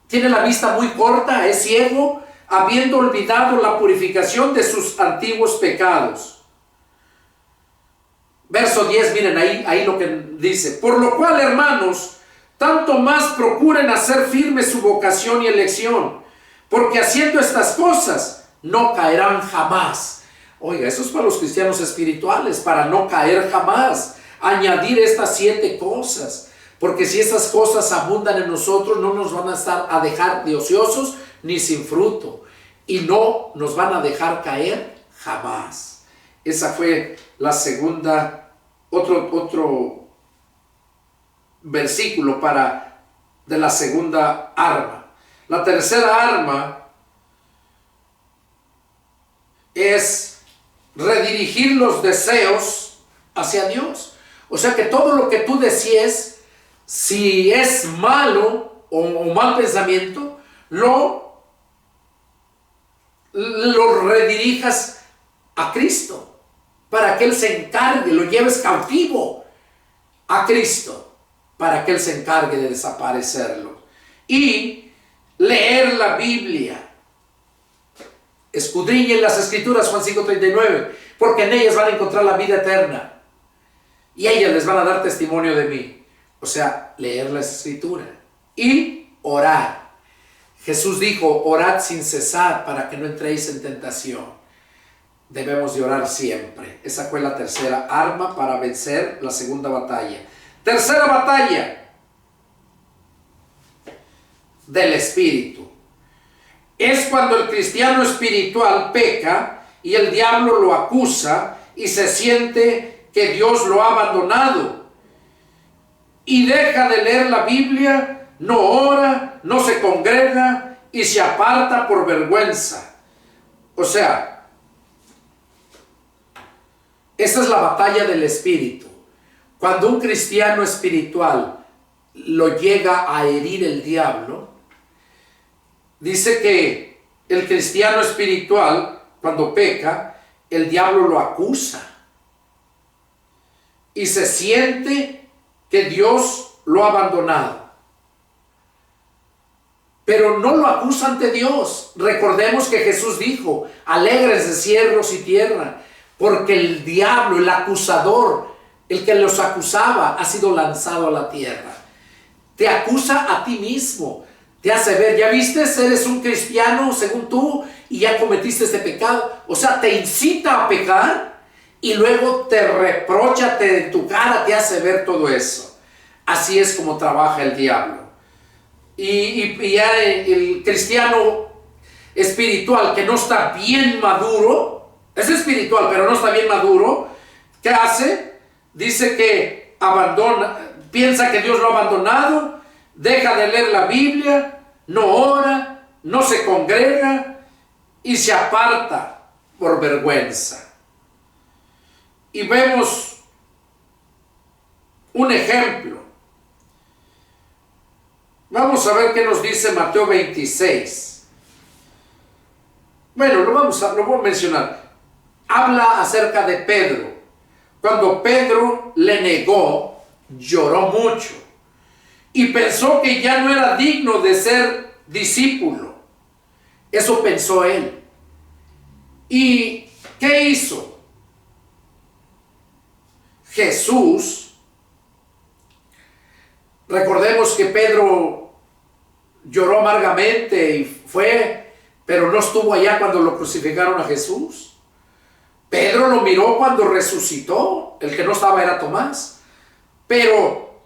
Speaker 1: tiene la vista muy corta, es ciego, habiendo olvidado la purificación de sus antiguos pecados. Verso 10, miren ahí lo que dice, por lo cual, hermanos, tanto más procuren hacer firme su vocación y elección, porque haciendo estas cosas no caerán jamás. Oiga, eso es para los cristianos espirituales, para no caer jamás, añadir estas 7 cosas. Porque si esas cosas abundan en nosotros, no nos van a dejar de ociosos ni sin fruto. Y no nos van a dejar caer jamás. Esa fue la segunda, otro versículo de la segunda arma. La tercera arma es redirigir los deseos hacia Dios. O sea que todo lo que tú desees, si es malo o mal pensamiento, lo redirijas a Cristo. para que Él se encargue, lo lleves cautivo a Cristo, para que Él se encargue de desaparecerlo. Y leer la Biblia. Escudriñen las Escrituras, Juan 5:39, porque en ellas van a encontrar la vida eterna. Y ellas les van a dar testimonio de mí. O sea, leer la Escritura. Y orar. Jesús dijo, orad sin cesar para que no entréis en tentación. Debemos de orar siempre. Esa fue la tercera arma para vencer la segunda batalla. Tercera batalla del Espíritu. Es cuando el cristiano espiritual peca y el diablo lo acusa y se siente que Dios lo ha abandonado. Y deja de leer la Biblia, no ora, no se congrega y se aparta por vergüenza. O sea, esa es la batalla del Espíritu. Cuando un cristiano espiritual lo llega a herir el diablo, dice que el cristiano espiritual, cuando peca, el diablo lo acusa y se siente que Dios lo ha abandonado. Pero no lo acusa ante Dios. Recordemos que Jesús dijo, alégrense cielos y tierra, porque el diablo, el acusador, el que los acusaba, ha sido lanzado a la tierra. Te acusa a ti mismo. Te hace ver, ya viste, eres un cristiano según tú y ya cometiste este pecado. O sea, te incita a pecar y luego te reprocha, en tu cara te hace ver todo eso. Así es como trabaja el diablo. Y ya el cristiano espiritual que no está bien maduro, es espiritual pero no está bien maduro, ¿qué hace? Dice que abandona, piensa que Dios lo ha abandonado, deja de leer la Biblia, no ora, no se congrega y se aparta por vergüenza. Y vemos un ejemplo. Vamos a ver qué nos dice Mateo 26. Bueno, lo voy a mencionar. Habla acerca de Pedro. Cuando Pedro le negó, lloró mucho y pensó que ya no era digno de ser discípulo. Eso pensó él. ¿Y qué hizo? Jesús, recordemos que Pedro lloró amargamente y fue, pero no estuvo allá cuando lo crucificaron a Jesús. Pedro lo miró cuando resucitó. El que no estaba era Tomás, pero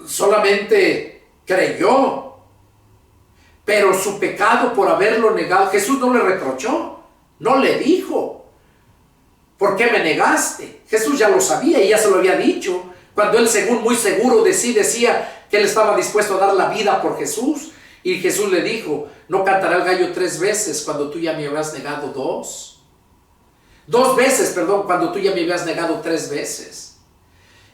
Speaker 1: solamente creyó. Pero su pecado por haberlo negado, Jesús no le reprochó, no le dijo, ¿por qué me negaste? Jesús ya lo sabía y ya se lo había dicho, cuando él según muy seguro de sí decía que él estaba dispuesto a dar la vida por Jesús. Y Jesús le dijo, no cantará el gallo 3 veces cuando tú ya me habías negado 2 veces, cuando tú ya me habías negado 3 veces.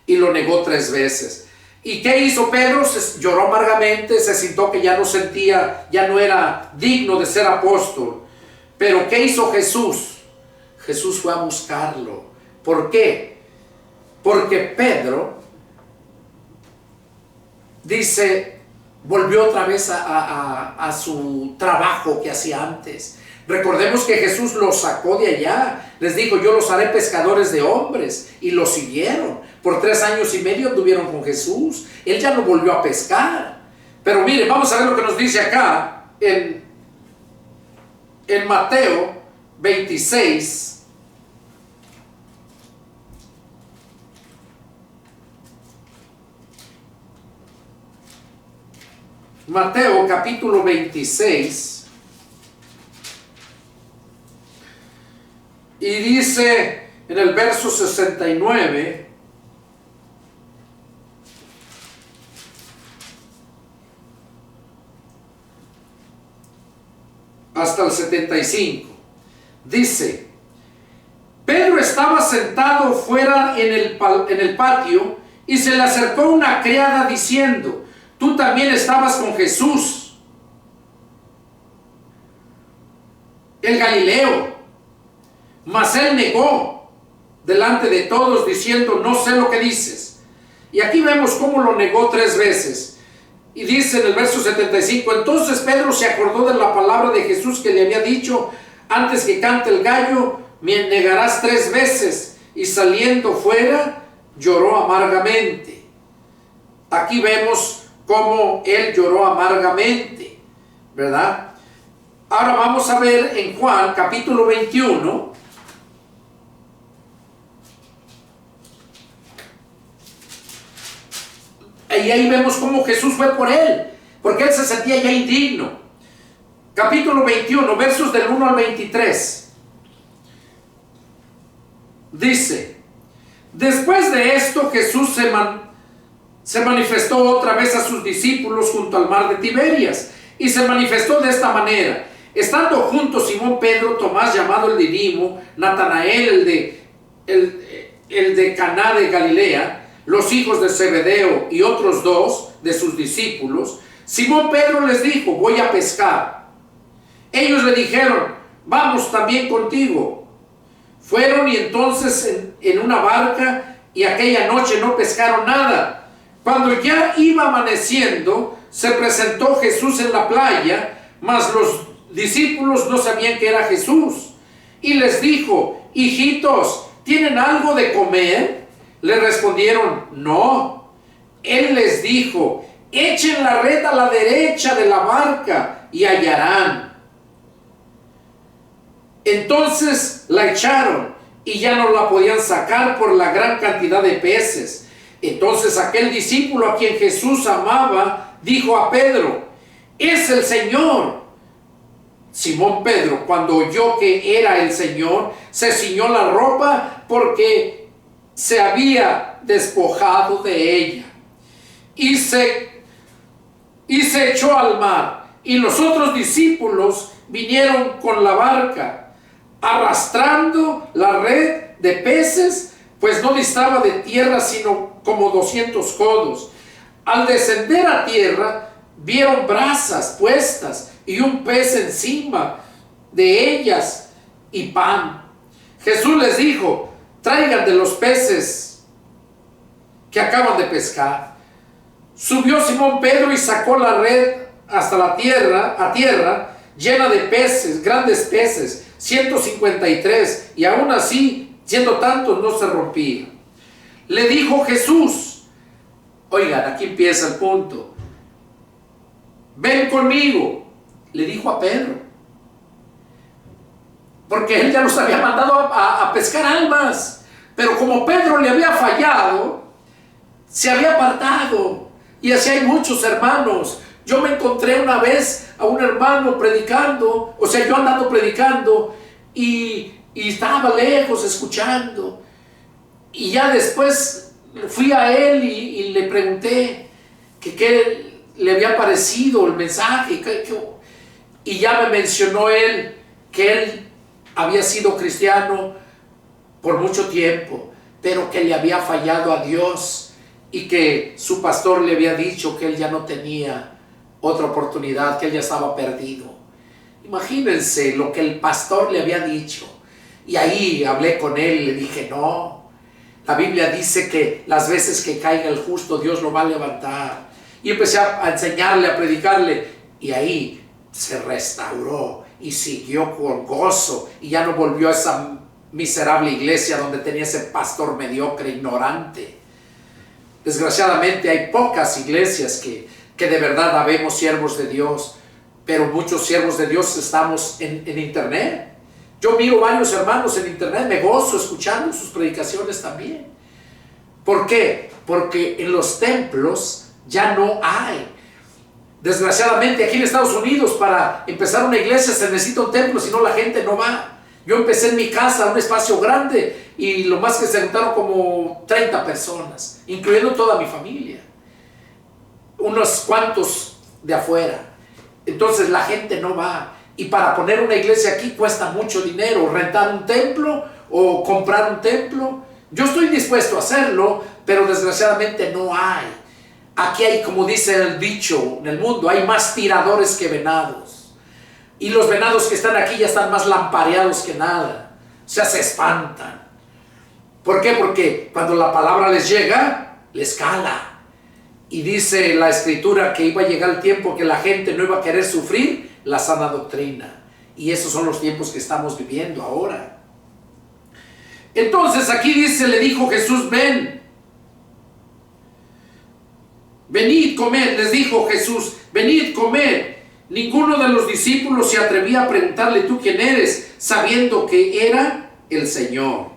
Speaker 1: Y lo negó 3 veces. ¿Y qué hizo Pedro? Lloró amargamente, se sintió que ya no sentía, ya no era digno de ser apóstol. Pero ¿qué hizo Jesús? Jesús fue a buscarlo. ¿Por qué? Porque Pedro, dice, volvió otra vez a su trabajo que hacía antes. Recordemos que Jesús los sacó de allá, les dijo, yo los haré pescadores de hombres, y los siguieron. Por 3 años y medio anduvieron con Jesús. Él ya no volvió a pescar. Pero miren, vamos a ver lo que nos dice acá en Mateo 26. Mateo capítulo 26. Y dice en el verso 69, hasta el 75, dice, Pedro estaba sentado fuera en el patio y se le acercó una criada diciendo, tú también estabas con Jesús, el Galileo. Mas él negó, delante de todos, diciendo: no sé lo que dices. Y aquí vemos cómo lo negó 3 veces. Y dice en el verso 75: entonces Pedro se acordó de la palabra de Jesús que le había dicho: antes que cante el gallo, me negarás 3 veces. Y saliendo fuera, lloró amargamente. Aquí vemos cómo él lloró amargamente, ¿verdad? Ahora vamos a ver en Juan capítulo 21. Y ahí vemos cómo Jesús fue por él, porque él se sentía ya indigno. Capítulo 21, versos del 1 al 23. Dice: después de esto, Jesús se manifestó otra vez a sus discípulos junto al mar de Tiberias, y se manifestó de esta manera: estando juntos Simón Pedro, Tomás llamado el Didimo, Natanael el de Caná de Galilea, los hijos de Zebedeo y otros 2 de sus discípulos, Simón Pedro les dijo: voy a pescar. Ellos le dijeron: vamos también contigo. Fueron y entonces en una barca, y aquella noche no pescaron nada. Cuando ya iba amaneciendo, se presentó Jesús en la playa, mas los discípulos no sabían que era Jesús. Y les dijo: hijitos, ¿tienen algo de comer? Le respondieron: no. Él les dijo: echen la red a la derecha de la barca y hallarán. Entonces la echaron y ya no la podían sacar por la gran cantidad de peces. Entonces aquel discípulo a quien Jesús amaba dijo a Pedro: es el Señor. Simón Pedro, cuando oyó que era el Señor, se ciñó la ropa porque se había despojado de ella, y se echó al mar. Y los otros discípulos vinieron con la barca, arrastrando la red de peces, pues no distaba de tierra sino como 200 codos. Al descender a tierra, vieron brasas puestas y un pez encima de ellas y pan. Jesús les dijo: traigan de los peces que acaban de pescar. Subió Simón Pedro y sacó la red hasta a tierra, llena de peces, grandes peces, 153, y aún así, siendo tantos, no se rompía. Le dijo Jesús, oigan, aquí empieza el punto: ven conmigo. Le dijo a Pedro, porque él ya los había mandado a pescar almas, pero como Pedro le había fallado, se había apartado. Y así hay muchos hermanos. Yo me encontré una vez a un hermano predicando, o sea, yo andando predicando, y estaba lejos escuchando, y ya después fui a él y le pregunté que qué le había parecido el mensaje, y ya me mencionó él que él había sido cristiano por mucho tiempo, pero que le había fallado a Dios, y que su pastor le había dicho que él ya no tenía otra oportunidad, que él ya estaba perdido. Imagínense lo que el pastor le había dicho. Y ahí hablé con él y le dije: no, la Biblia dice que las veces que caiga el justo, Dios lo va a levantar. Y empecé a enseñarle, a predicarle, y ahí se restauró y siguió con gozo, y ya no volvió a esa miserable iglesia donde tenía ese pastor mediocre, ignorante. Desgraciadamente hay pocas iglesias que de verdad habemos siervos de Dios, pero muchos siervos de Dios estamos en internet. Yo miro varios hermanos en internet, me gozo escuchando sus predicaciones también. ¿Por qué? Porque en los templos ya no hay. Desgraciadamente aquí en Estados Unidos, para empezar una iglesia se necesita un templo, si no la gente no va. Yo empecé en mi casa, un espacio grande, y lo más que se juntaron como 30 personas, incluyendo toda mi familia, unos cuantos de afuera. Entonces la gente no va, y para poner una iglesia aquí cuesta mucho dinero, rentar un templo o comprar un templo. Yo estoy dispuesto a hacerlo, pero desgraciadamente no hay. Aquí hay, como dice el dicho en el mundo, hay más tiradores que venados. Y los venados que están aquí ya están más lampareados que nada. O sea, se espantan. ¿Por qué? Porque cuando la palabra les llega, les cala. Y dice la Escritura que iba a llegar el tiempo que la gente no iba a querer sufrir la sana doctrina. Y esos son los tiempos que estamos viviendo ahora. Entonces aquí dice, le dijo Jesús, ven. Venid, comed, les dijo Jesús, venid, comed. Ninguno de los discípulos se atrevía a preguntarle, ¿tú quién eres?, sabiendo que era el Señor.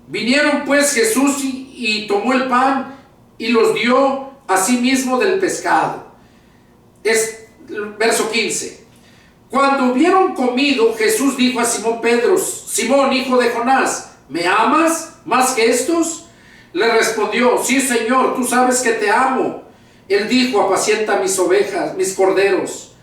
Speaker 1: Vinieron pues Jesús y tomó el pan y los dio asimismo del pescado. Es verso 15. Cuando hubieron comido, Jesús dijo a Simón Pedro, Simón, hijo de Jonás, ¿me amas más que estos? Le respondió, sí, Señor, tú sabes que te amo. Él dijo, apacienta mis ovejas, mis corderos.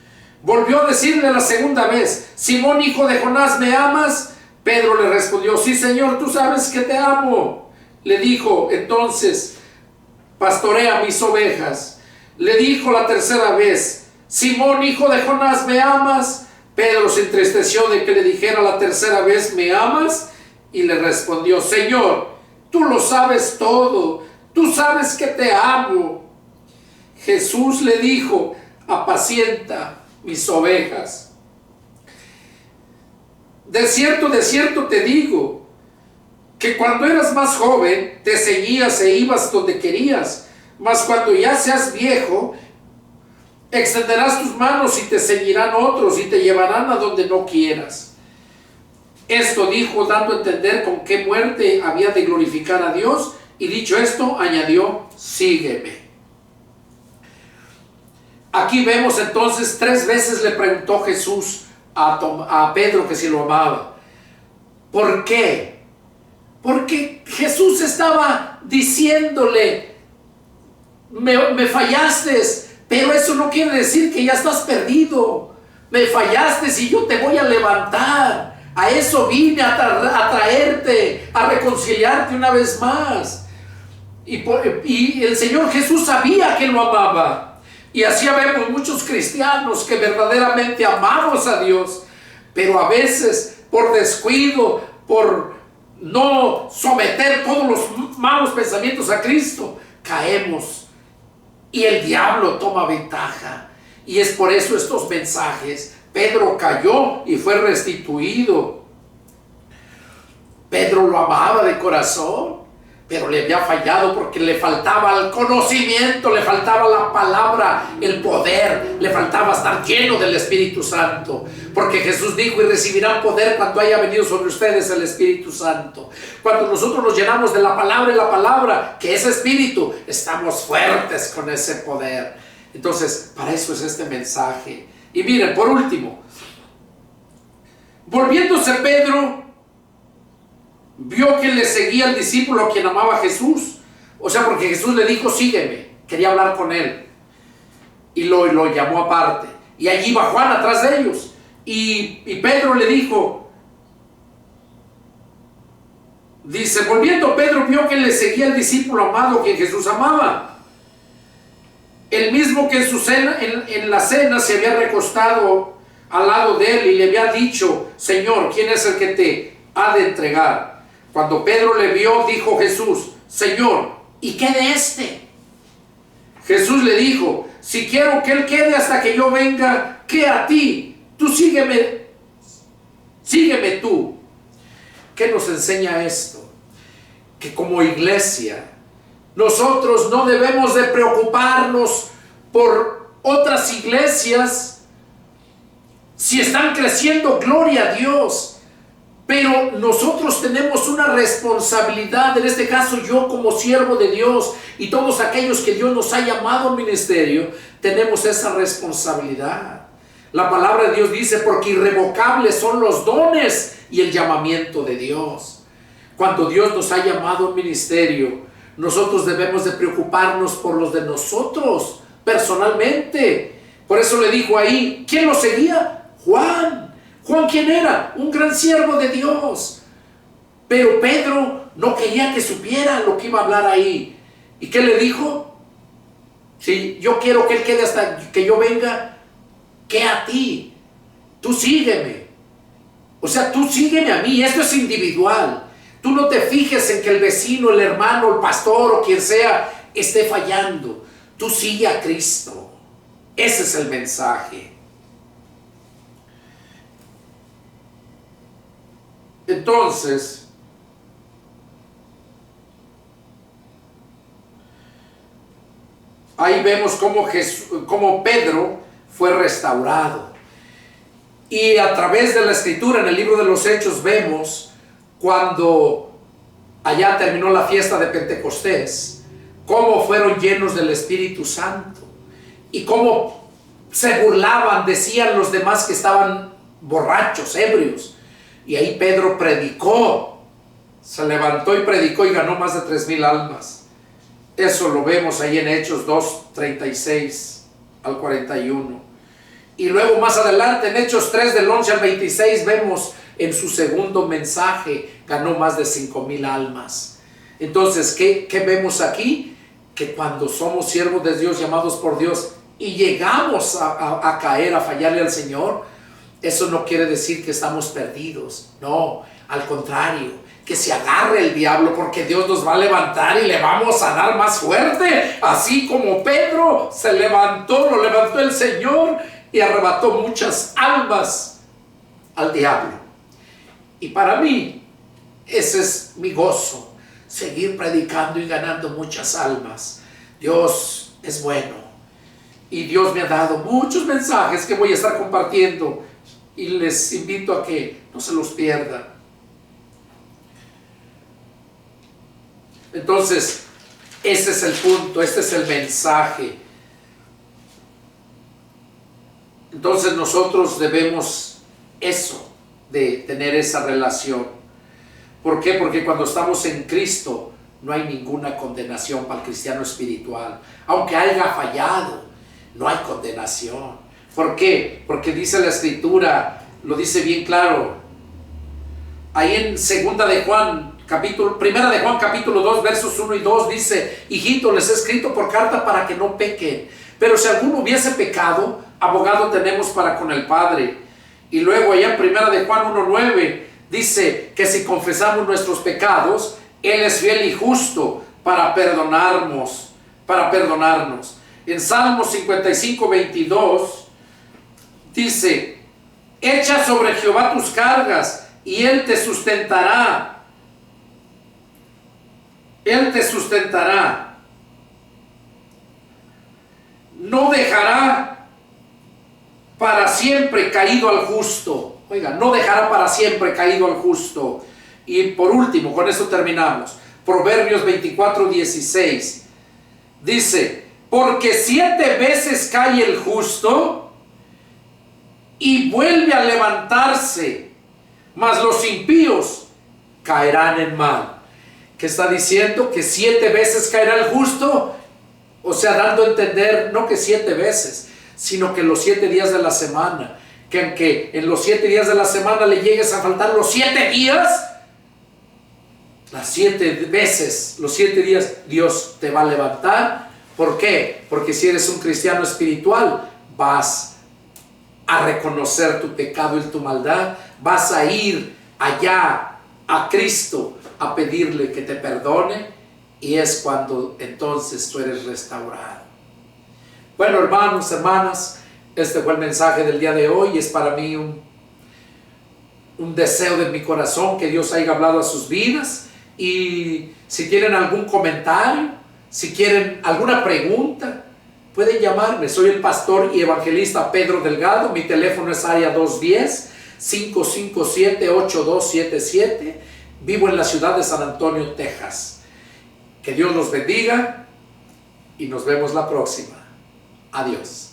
Speaker 1: Volvió a decirle la segunda vez, Simón, hijo de Jonás, ¿me amas? Pedro le respondió, sí, Señor, tú sabes que te amo. Le dijo, entonces, pastorea mis ovejas. Le dijo la tercera vez, Simón, hijo de Jonás, ¿me amas? Pedro se entristeció de que le dijera la tercera vez, ¿me amas? Y le respondió, Señor, tú lo sabes todo, tú sabes que te amo. Jesús le dijo, apacienta mis ovejas. De cierto te digo, que cuando eras más joven, te ceñías e ibas donde querías, mas cuando ya seas viejo, extenderás tus manos y te ceñirán otros y te llevarán a donde no quieras. Esto dijo, dando a entender con qué muerte había de glorificar a Dios, y dicho esto, añadió, sígueme. Aquí vemos entonces, 3 veces le preguntó Jesús a Pedro que si lo amaba. ¿Por qué? Porque Jesús estaba diciéndole, me fallaste, pero eso no quiere decir que ya estás perdido. Me fallaste y yo te voy a levantar. A eso vine, a traerte, a reconciliarte una vez más. Y el Señor Jesús sabía que lo amaba. Y así vemos muchos cristianos que verdaderamente amamos a Dios, pero a veces por descuido, por no someter todos los malos pensamientos a Cristo, caemos y el diablo toma ventaja. Y es por eso estos mensajes. Pedro cayó y fue restituido. Pedro lo amaba de corazón, pero le había fallado porque le faltaba el conocimiento, le faltaba la palabra, el poder, le faltaba estar lleno del Espíritu Santo. Porque Jesús dijo, y recibirán poder cuando haya venido sobre ustedes el Espíritu Santo. Cuando nosotros nos llenamos de la palabra y la palabra, que es Espíritu, estamos fuertes con ese poder. Entonces, para eso es este mensaje. Y miren, por último, volviéndose Pedro, vio que le seguía el discípulo a quien amaba a Jesús. O sea, porque Jesús le dijo, sígueme. Quería hablar con él. Y lo llamó aparte. Y allí iba Juan atrás de ellos. Y Pedro le dijo, dice, volviendo Pedro vio que le seguía el discípulo amado quien Jesús amaba. El mismo que en la cena se había recostado al lado de él y le había dicho, Señor, ¿quién es el que te ha de entregar? Cuando Pedro le vio, dijo Jesús, Señor, ¿y qué de este? Jesús le dijo, si quiero que él quede hasta que yo venga, ¿qué a ti? Tú sígueme tú. ¿Qué nos enseña esto? Que como iglesia, nosotros no debemos de preocuparnos por otras iglesias. Si están creciendo, gloria a Dios. Pero nosotros tenemos una responsabilidad, en este caso yo como siervo de Dios y todos aquellos que Dios nos ha llamado al ministerio, tenemos esa responsabilidad. La palabra de Dios dice, porque irrevocables son los dones y el llamamiento de Dios. Cuando Dios nos ha llamado al ministerio, nosotros debemos de preocuparnos por los de nosotros, personalmente. Por eso le dijo ahí, ¿quién lo seguía? Juan. ¿Juan quién era? Un gran siervo de Dios. Pero Pedro no quería que supiera lo que iba a hablar ahí. ¿Y qué le dijo? Si yo quiero que él quede hasta que yo venga, ¿qué a ti? Tú sígueme. O sea, tú sígueme a mí. Esto es individual. Tú no te fijes en que el vecino, el hermano, el pastor o quien sea esté fallando. Tú sigue a Cristo. Ese es el mensaje. Entonces, ahí vemos cómo Pedro fue restaurado. Y a través de la escritura en el libro de los Hechos vemos cuando allá terminó la fiesta de Pentecostés, cómo fueron llenos del Espíritu Santo y cómo se burlaban, decían los demás que estaban borrachos, ebrios. Y ahí Pedro predicó, se levantó y predicó y ganó más de 3,000 almas. Eso lo vemos ahí en Hechos 2, 36 al 41. Y luego más adelante en Hechos 3 del 11 al 26 vemos en su segundo mensaje ganó más de 5,000 almas. Entonces, ¿qué vemos aquí? Que cuando somos siervos de Dios, llamados por Dios, y llegamos a caer, a fallarle al Señor, eso no quiere decir que estamos perdidos. No, al contrario, que se agarre el diablo, porque Dios nos va a levantar y le vamos a dar más fuerte. Así como Pedro se levantó, lo levantó el Señor y arrebató muchas almas al diablo. Y para mí, ese es mi gozo, seguir predicando y ganando muchas almas. Dios es bueno y Dios me ha dado muchos mensajes que voy a estar compartiendo y les invito a que no se los pierdan. Entonces, ese es el punto, este es el mensaje. Entonces nosotros debemos eso, de tener esa relación. ¿Por qué? Porque cuando estamos en Cristo no hay ninguna condenación para el cristiano espiritual. Aunque haya fallado, no hay condenación. ¿Por qué? Porque dice la Escritura, lo dice bien claro. Ahí en Primera de Juan capítulo 2 versos 1 y 2 dice: hijito, les he escrito por carta para que no pequen. Pero si alguno hubiese pecado, abogado tenemos para con el Padre. Y luego allá en Primera de Juan 1:9 dice que si confesamos nuestros pecados, Él es fiel y justo para perdonarnos. En Salmos 55:22 dice: echa sobre Jehová tus cargas y Él te sustentará. Él te sustentará. No dejará para siempre caído al justo. Oiga, no dejará para siempre caído al justo. Y por último, con eso terminamos. Proverbios 24:16 dice: porque 7 veces cae el justo y vuelve a levantarse, mas los impíos caerán en mal. ¿Qué está diciendo? Que 7 veces caerá el justo. O sea, dando a entender, no que 7 veces, sino que los 7 días de la semana. Que aunque en los 7 días de la semana le llegues a faltar los 7 días, las 7 veces, los 7 días, Dios te va a levantar. ¿Por qué? Porque si eres un cristiano espiritual, vas a reconocer tu pecado y tu maldad. Vas a ir allá a Cristo a pedirle que te perdone, y es cuando entonces tú eres restaurado. Bueno, hermanos, hermanas, este fue el mensaje del día de hoy. Es para mí un deseo de mi corazón que Dios haya hablado a sus vidas. Y si tienen algún comentario, si quieren alguna pregunta, pueden llamarme. Soy el pastor y evangelista Pedro Delgado. Mi teléfono es área 210-557-8277. Vivo en la ciudad de San Antonio, Texas. Que Dios los bendiga y nos vemos la próxima. Adiós.